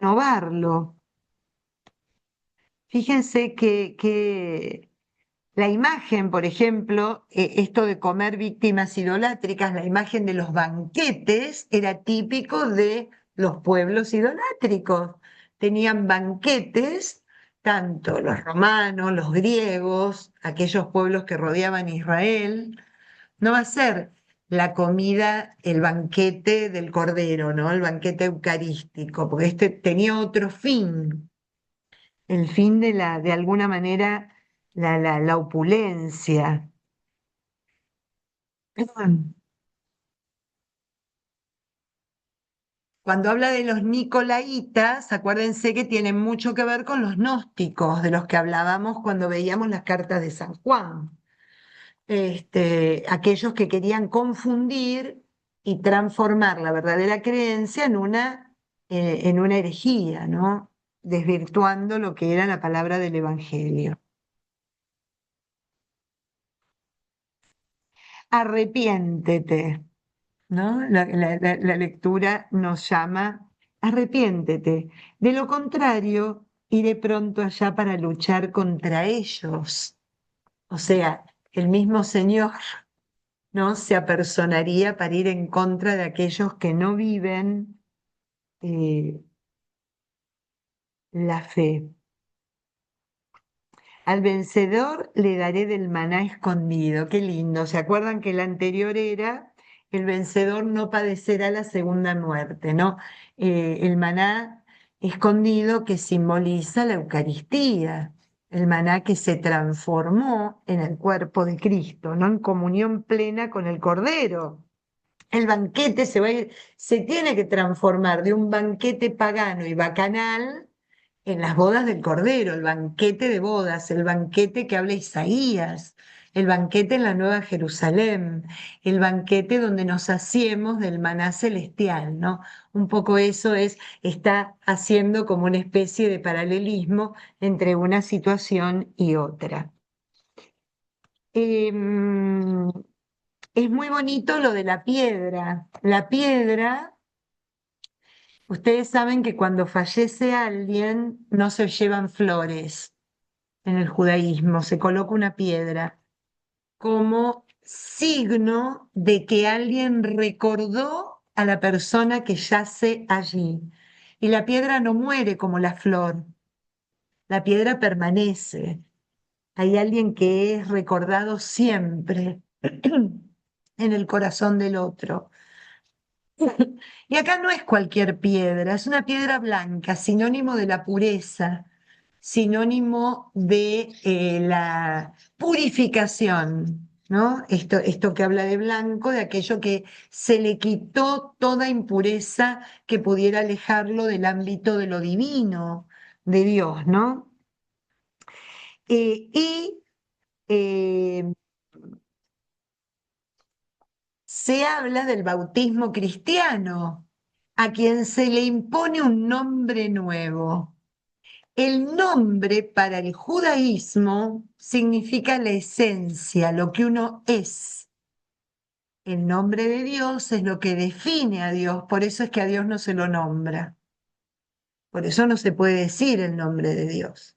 renovarlo. Fíjense que la imagen, por ejemplo, esto de comer víctimas idolátricas, la imagen de los banquetes era típico de los pueblos idolátricos. Tenían banquetes, tanto los romanos, los griegos, aquellos pueblos que rodeaban Israel. No va a ser la comida, el banquete del cordero, ¿no? El banquete eucarístico, porque este tenía otro fin, el fin de alguna manera, la opulencia. Cuando habla de los nicolaitas, acuérdense que tienen mucho que ver con los gnósticos, de los que hablábamos cuando veíamos las cartas de San Juan. Aquellos que querían confundir y transformar la verdadera creencia en una herejía, ¿no? Desvirtuando lo que era la palabra del Evangelio. Arrepiéntete, ¿no? La lectura nos llama, arrepiéntete. De lo contrario, iré pronto allá para luchar contra ellos. O sea, el mismo Señor, ¿no? Se apersonaría para ir en contra de aquellos que no viven eh, la fe. Al vencedor le daré del maná escondido. Qué lindo. ¿Se acuerdan que el anterior era el vencedor no padecerá la segunda muerte, ¿no? El maná escondido que simboliza la Eucaristía, el maná que se transformó en el cuerpo de Cristo, ¿no? En comunión plena con el Cordero. El banquete se tiene que transformar de un banquete pagano y bacanal en las bodas del Cordero, el banquete de bodas, el banquete que habla Isaías, el banquete en la Nueva Jerusalén, el banquete donde nos hacemos del maná celestial, ¿no? Un poco eso está haciendo como una especie de paralelismo entre una situación y otra. Em, es muy bonito lo de la piedra. La piedra, ustedes saben que cuando fallece alguien no se llevan flores en el judaísmo, se coloca una piedra como signo de que alguien recordó a la persona que yace allí. Y la piedra no muere como la flor, la piedra permanece. Hay alguien que es recordado siempre en el corazón del otro. Y acá no es cualquier piedra, es una piedra blanca, sinónimo de la pureza, sinónimo de la purificación, ¿no? Esto que habla de blanco, de aquello que se le quitó toda impureza que pudiera alejarlo del ámbito de lo divino, de Dios, ¿no? Y eh, se habla del bautismo cristiano, a quien se le impone un nombre nuevo. El nombre para el judaísmo significa la esencia, lo que uno es. El nombre de Dios es lo que define a Dios, por eso es que a Dios no se lo nombra. Por eso no se puede decir el nombre de Dios,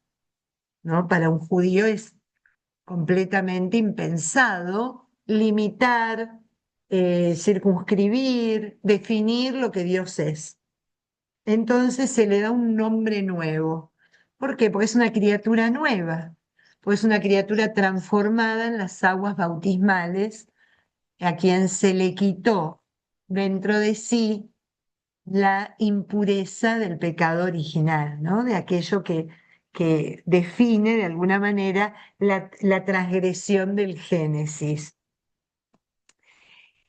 ¿no? Para un judío es completamente impensado limitar, circunscribir, definir lo que Dios es. Entonces se le da un nombre nuevo. ¿Por qué? Porque es una criatura nueva, porque es una criatura transformada en las aguas bautismales, a quien se le quitó dentro de sí la impureza del pecado original, ¿no? De aquello que define de alguna manera la transgresión del Génesis.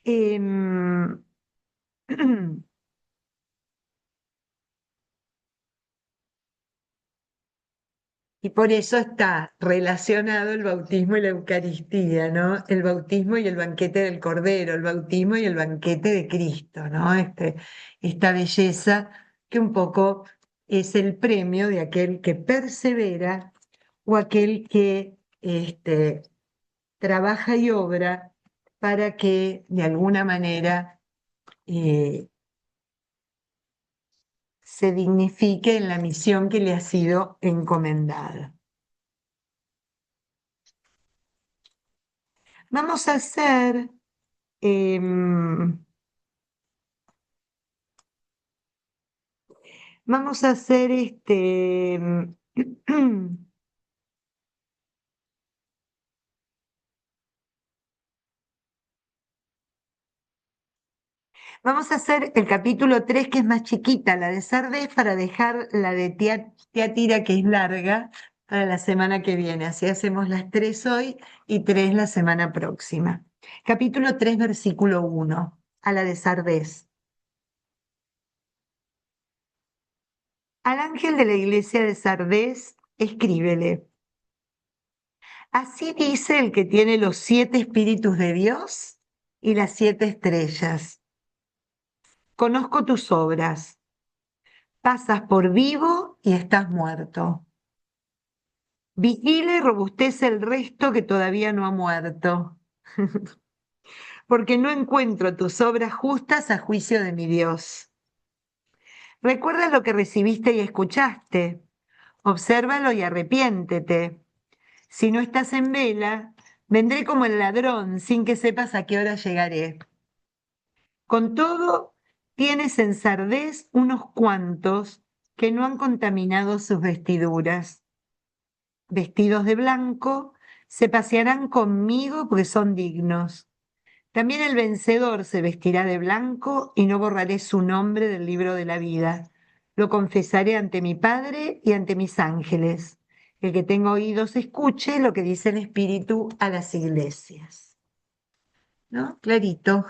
Em, Y por eso está relacionado el bautismo y la Eucaristía, ¿no? El bautismo y el banquete del Cordero, el bautismo y el banquete de Cristo, ¿no? Esta belleza que un poco es el premio de aquel que persevera o aquel que trabaja y obra para que de alguna manera eh, se dignifique en la misión que le ha sido encomendada. Vamos a hacer Em, vamos a hacer vamos a hacer el capítulo 3 que es más chiquita, la de Sardés, para dejar la de Tía que es larga, para la semana que viene. Así hacemos las 3 hoy y 3 la semana próxima. Capítulo 3 versículo 1, a la de Sardés. Al ángel de la iglesia de Sardés, escríbele. Así dice el que tiene los 7 espíritus de Dios y las 7 estrellas. Conozco tus obras. Pasas por vivo y estás muerto. Vigila y robustece el resto que todavía no ha muerto, porque no encuentro tus obras justas a juicio de mi Dios. Recuerda lo que recibiste y escuchaste. Obsérvalo y arrepiéntete. Si no estás en vela, vendré como el ladrón sin que sepas a qué hora llegaré. Con todo, tienes en Sardés unos cuantos que no han contaminado sus vestiduras. Vestidos de blanco, se pasearán conmigo porque son dignos. También el vencedor se vestirá de blanco y no borraré su nombre del libro de la vida. Lo confesaré ante mi Padre y ante mis ángeles. El que tenga oídos escuche lo que dice el Espíritu a las iglesias. ¿No? Clarito.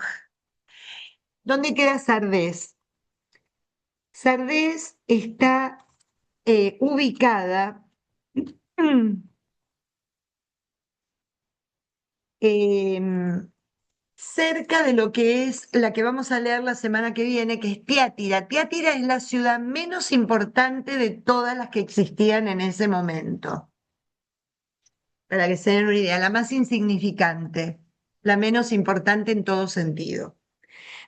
¿Dónde queda Sardés? Sardés está ubicada em, cerca de lo que es la que vamos a leer la semana que viene, que es Tiátira. Tiátira es la ciudad menos importante de todas las que existían en ese momento, para que se den una idea, la más insignificante, la menos importante en todo sentido.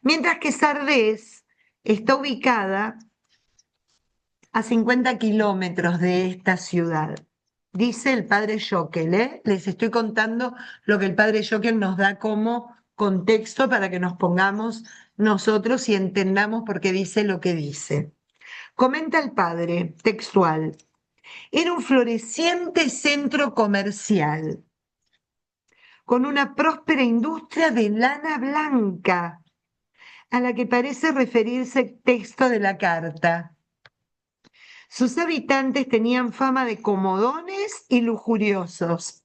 Mientras que Sardés está ubicada a 50 kilómetros de esta ciudad. Dice el padre Joquel, ¿eh? Les estoy contando lo que el padre Joquel nos da como contexto para que nos pongamos nosotros y entendamos por qué dice lo que dice. Comenta el padre, textual, era un floreciente centro comercial con una próspera industria de lana blanca. a la que parece referirse el texto de la carta. Sus habitantes tenían fama de comodones y lujuriosos.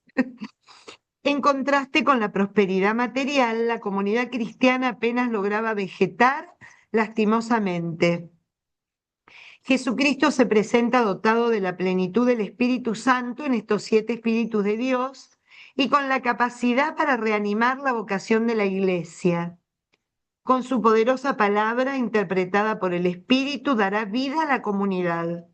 En contraste con la prosperidad material, la comunidad cristiana apenas lograba vegetar lastimosamente. Jesucristo se presenta dotado de la plenitud del Espíritu Santo en estos 7 Espíritus de Dios y con la capacidad para reanimar la vocación de la Iglesia. Con su poderosa palabra, interpretada por el Espíritu, dará vida a la comunidad.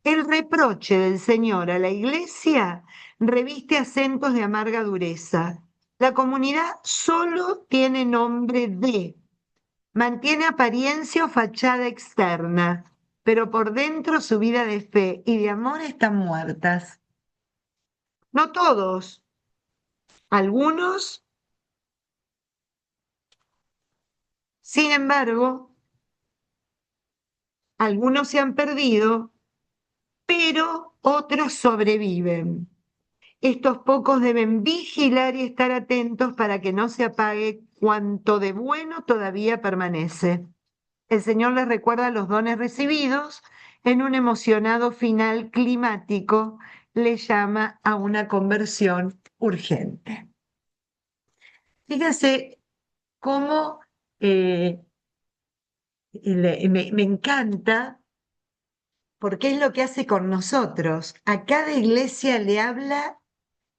El reproche del Señor a la Iglesia reviste acentos de amarga dureza. La comunidad solo tiene nombre de, mantiene apariencia o fachada externa, pero por dentro su vida de fe y de amor están muertas. No todos, algunos, sin embargo, algunos se han perdido, pero otros sobreviven. Estos pocos deben vigilar y estar atentos para que no se apague cuanto de bueno todavía permanece. El Señor les recuerda los dones recibidos. En un emocionado final climático le llama a una conversión urgente. Fíjense cómo me encanta, porque es lo que hace con nosotros. A cada iglesia le habla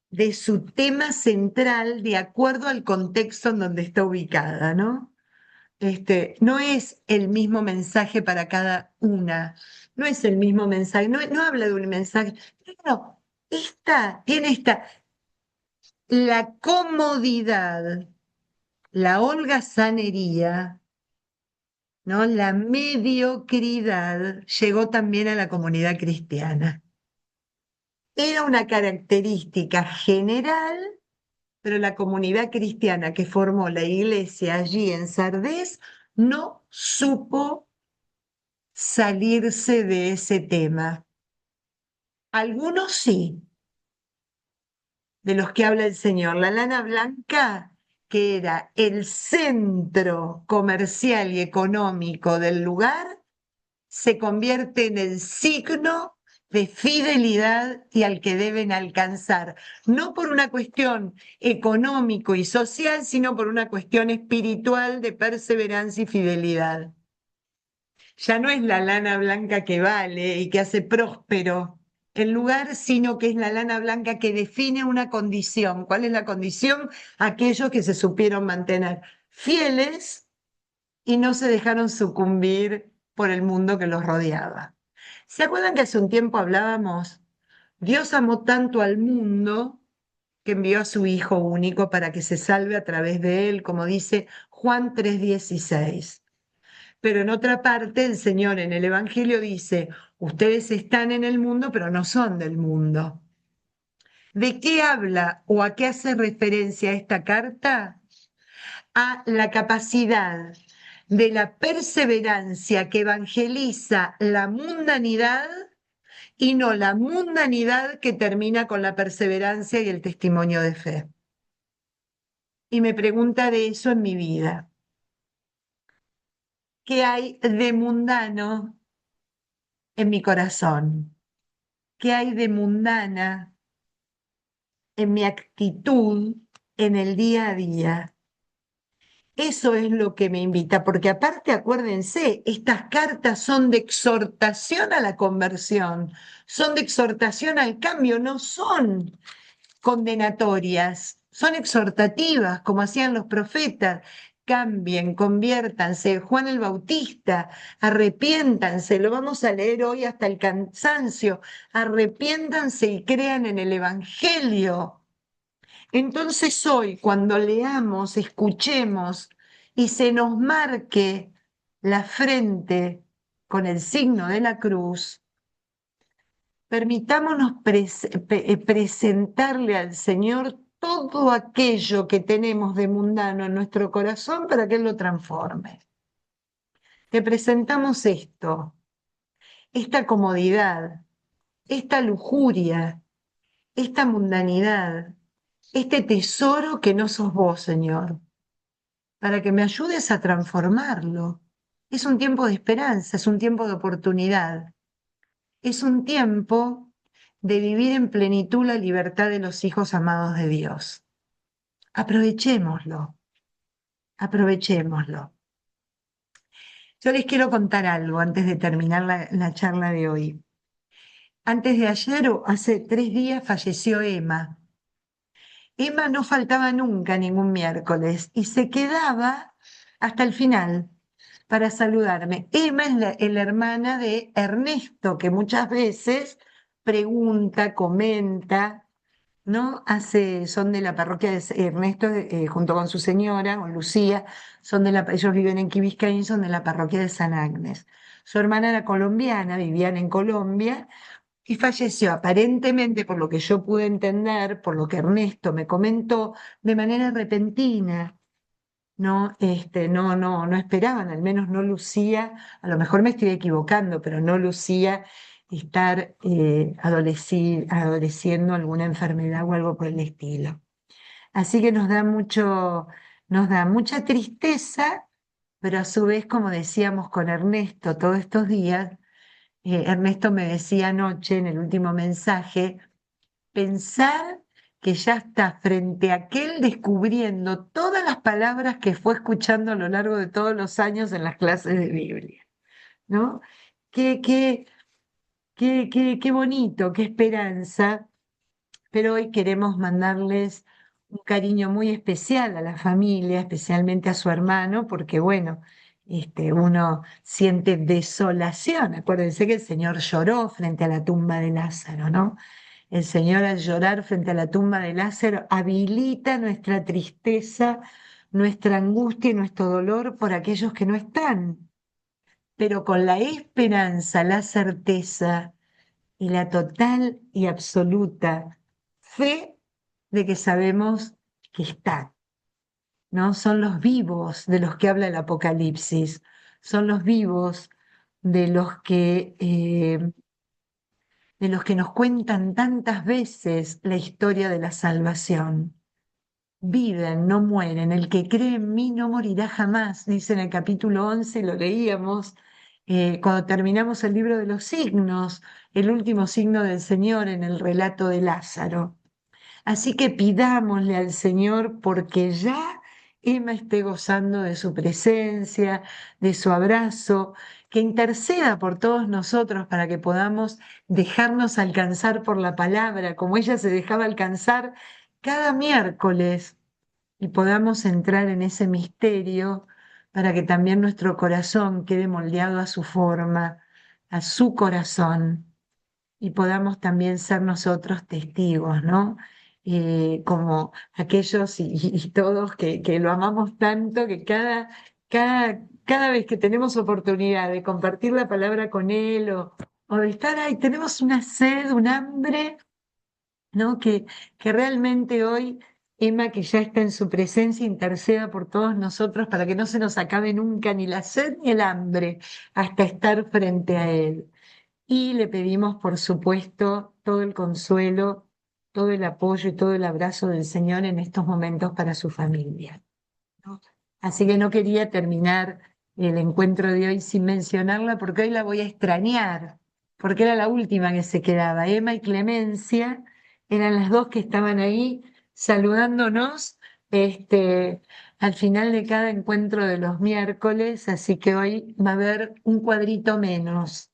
de su tema central de acuerdo al contexto en donde está ubicada, ¿no? No es el mismo mensaje para cada una, no es el mismo mensaje, no habla de un mensaje, no, la comodidad, la holgazanería, ¿no? La mediocridad llegó también a la comunidad cristiana. Era una característica general, pero la comunidad cristiana que formó la iglesia allí en Sardés no supo salirse de ese tema. Algunos sí, de los que habla el Señor. La lana blanca, que era el centro comercial y económico del lugar, se convierte en el signo de fidelidad y al que deben alcanzar, no por una cuestión económico y social, sino por una cuestión espiritual de perseverancia y fidelidad. Ya no es la lana blanca que vale y que hace próspero el lugar, sino que es la lana blanca que define una condición. ¿Cuál es la condición? Aquellos que se supieron mantener fieles y no se dejaron sucumbir por el mundo que los rodeaba. ¿Se acuerdan que hace un tiempo hablábamos? Dios amó tanto al mundo que envió a su Hijo único para que se salve a través de él, como dice Juan 3:16. Pero en otra parte el Señor en el Evangelio dice, ustedes están en el mundo, pero no son del mundo. ¿De qué habla o a qué hace referencia esta carta? A la capacidad de la perseverancia que evangeliza la mundanidad y no la mundanidad que termina con la perseverancia y el testimonio de fe. Y me pregunta de eso en mi vida. ¿Qué hay de mundano en mi corazón? ¿Qué hay de mundana en mi actitud en el día a día? Eso es lo que me invita, porque aparte, acuérdense, estas cartas son de exhortación a la conversión, son de exhortación al cambio, no son condenatorias, son exhortativas, como hacían los profetas. Cambien, conviértanse. Juan el Bautista, arrepiéntanse, lo vamos a leer hoy hasta el cansancio. Arrepiéntanse y crean en el Evangelio. Entonces hoy, cuando leamos, escuchemos y se nos marque la frente con el signo de la cruz, permitámonos presentarle al Señor todo aquello que tenemos de mundano en nuestro corazón para que Él lo transforme. Te presentamos esto, esta comodidad, esta lujuria, esta mundanidad, este tesoro que no sos vos, Señor. para que me ayudes a transformarlo. Es un tiempo de esperanza, es un tiempo de oportunidad, es un tiempo de vivir en plenitud la libertad de los hijos amados de Dios. Aprovechémoslo, aprovechémoslo. Yo les quiero contar algo antes de terminar la charla de hoy. Antes de ayer o hace 3 días falleció Emma. Emma no faltaba nunca ningún miércoles y se quedaba hasta el final para saludarme. Emma es la hermana de Ernesto, que muchas veces pregunta, comenta, ¿no? Son de la parroquia de Ernesto, junto con su señora, con Lucía, ellos viven en Key Biscayne, son de la parroquia de San Agnes. Su hermana era colombiana, vivían en Colombia, y falleció aparentemente, por lo que yo pude entender, por lo que Ernesto me comentó, de manera repentina. No, no esperaban, al menos no lucía, a lo mejor me estoy equivocando, pero no lucía estar adoleciendo alguna enfermedad o algo por el estilo. Así que nos da mucha tristeza, pero a su vez, como decíamos con Ernesto todos estos días, Ernesto me decía anoche en el último mensaje, pensar que ya está frente a aquel descubriendo todas las palabras que fue escuchando a lo largo de todos los años en las clases de Biblia, ¿no? Qué, qué, qué bonito, qué esperanza, pero hoy queremos mandarles un cariño muy especial a la familia, especialmente a su hermano, porque bueno, uno siente desolación. Acuérdense que el Señor lloró frente a la tumba de Lázaro, ¿no? El Señor al llorar frente a la tumba de Lázaro habilita nuestra tristeza, nuestra angustia y nuestro dolor por aquellos que no están, pero con la esperanza, la certeza y la total y absoluta fe de que sabemos que están, ¿no? Son los vivos de los que habla el Apocalipsis, son los vivos de de los que nos cuentan tantas veces la historia de la salvación. Viven, no mueren. El que cree en mí no morirá jamás, dice en el capítulo 11, lo leíamos cuando terminamos el libro de los signos, el último signo del Señor en el relato de Lázaro. Así que pidámosle al Señor porque ya Emma esté gozando de su presencia, de su abrazo, que interceda por todos nosotros para que podamos dejarnos alcanzar por la palabra, como ella se dejaba alcanzar cada miércoles, y podamos entrar en ese misterio para que también nuestro corazón quede moldeado a su forma, a su corazón, y podamos también ser nosotros testigos, ¿no? Como aquellos y todos que lo amamos tanto, que cada vez que tenemos oportunidad de compartir la palabra con él o de estar ahí, tenemos una sed, un hambre, ¿no? Que realmente hoy, Emma, que ya está en su presencia, interceda por todos nosotros para que no se nos acabe nunca ni la sed ni el hambre hasta estar frente a él. Y le pedimos, por supuesto, todo el consuelo, todo el apoyo y todo el abrazo del Señor en estos momentos para su familia, ¿no? Así que no quería terminar el encuentro de hoy sin mencionarla porque hoy la voy a extrañar, porque era la última que se quedaba. Emma y Clemencia eran las dos que estaban ahí saludándonos, al final de cada encuentro de los miércoles, así que hoy va a haber un cuadrito menos,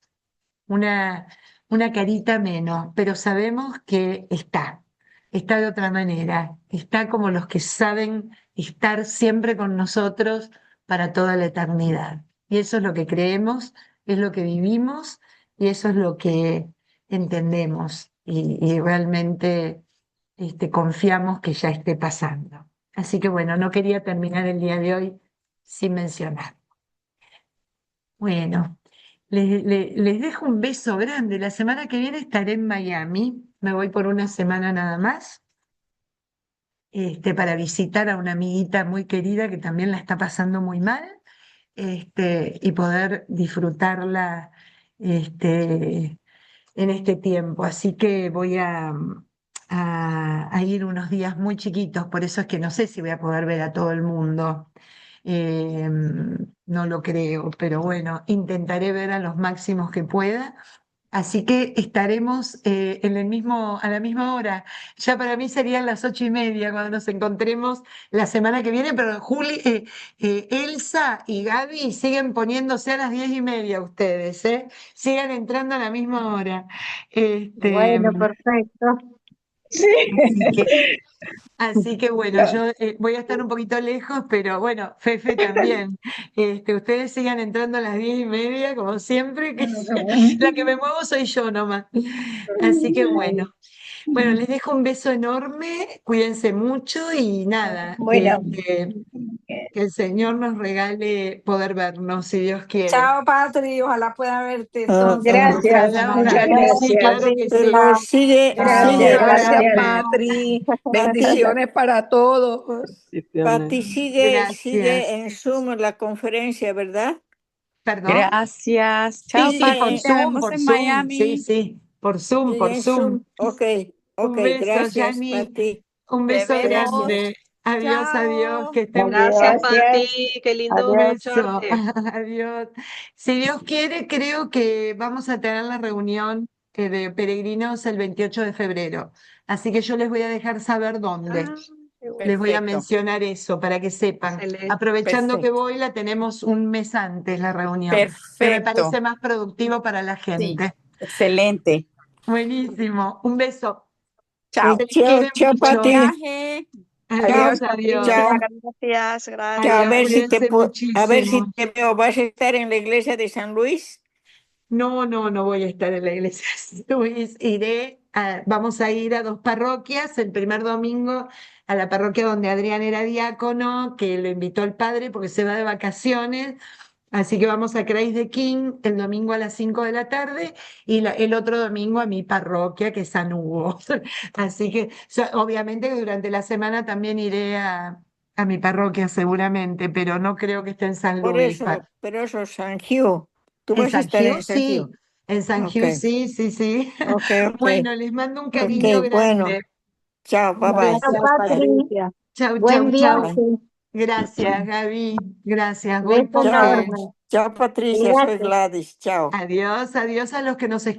una, una carita menos, pero sabemos que está de otra manera, está como los que saben estar siempre con nosotros para toda la eternidad. Y eso es lo que creemos, es lo que vivimos y eso es lo que entendemos y realmente confiamos que ya esté pasando. Así que bueno, no quería terminar el día de hoy sin mencionar. Bueno, les dejo un beso grande. La semana que viene estaré en Miami. Me voy por una semana nada más, para visitar a una amiguita muy querida que también la está pasando muy mal, y poder disfrutarla, en este tiempo. Así que voy a ir unos días muy chiquitos, por eso es que no sé si voy a poder ver a todo el mundo. no lo creo, pero bueno, intentaré ver a los máximos que pueda. Así que estaremos a la misma hora. Ya para mí serían las 8:30 cuando nos encontremos la semana que viene, pero Elsa y Gaby siguen poniéndose a las 10:30 ustedes, ¿eh? Sigan entrando a la misma hora. Este, Bueno, perfecto. así que, así que bueno, yo voy a estar un poquito lejos, pero bueno, Fefe también. Ustedes sigan entrando a las 10:30, como siempre, que la que me muevo soy yo nomás. Así que bueno. Bueno, les dejo un beso enorme, cuídense mucho y nada, Bueno, que el Señor nos regale poder vernos, si Dios quiere. Chao, Patri, ojalá pueda verte entonces la gracias, próxima Ojalá, semana. muchas ojalá que sí, gracias. claro que sí. Pero sigue, Gracias, sigue, Gracias, gracias. Patri. Bendiciones para todos. Pati, sigue, sigue Gracias. en Zoom la conferencia, ¿verdad? ¿Perdón? Gracias. Sí, Chao, sí, por Pati. Sigue, Nos Zoom, vemos por en Zoom, sí, Miami. sí, por Zoom, sigue por en Zoom. Zoom. Ok, ok, Un beso, gracias, Yani, Pati. un Te beso vemos. grande. Adiós, adiós, Chao. que estén muy Gracias, bien. Gracias. Pati, qué lindo Un Adiós. beso, escucharte. adiós. Si Dios quiere, creo que vamos a tener la reunión de peregrinos el 28 de febrero. Así que yo les voy a dejar saber dónde. Ah, qué bueno. Les voy a Perfecto, mencionar eso para que sepan. Excelente. Aprovechando que perfecto, voy, la tenemos un mes antes la reunión, que me perfecto. parece más productivo para la Sí, gente. excelente. Buenísimo. Un beso. Chao. Se les Chao, quiere chao, Buen mucho. Pati. viaje. Chao, Adiós, Adiós, adiós. Patricia, chao. gracias, Chao, Adiós, gracias. cuídense a ver si muchísimo. te veo. ¿Vas a estar en la iglesia de San Luis? No, no, no voy a estar en la iglesia de San Luis. Vamos a ir a dos parroquias. El primer domingo a la parroquia donde Adrián era diácono, que lo invitó el padre porque se va de vacaciones. Así que vamos a Christ the King el domingo a las 5 de la tarde y el otro domingo a mi parroquia, que es San Hugo. Así que obviamente que durante la semana también iré a mi parroquia seguramente, pero no creo que esté en San Por Luis. eso, pero eso, San Hugh. Tú En vas a San estar Gil, en San sí. Hugh. En San Ok, Gil, sí, sí, sí. ok, ok, Bueno, les mando un ok. cariño Bueno, grande. chao, bye Un bye. Chao, beso. Patri. Chau, Buen chau, chau. Bye. viaje. Gracias, Gaby. Gracias. Voy Beso porque. Chao, enorme. chao, Patricia. Soy Cuídate. Gladys. Chao. Adiós, adiós a los que nos escuchan.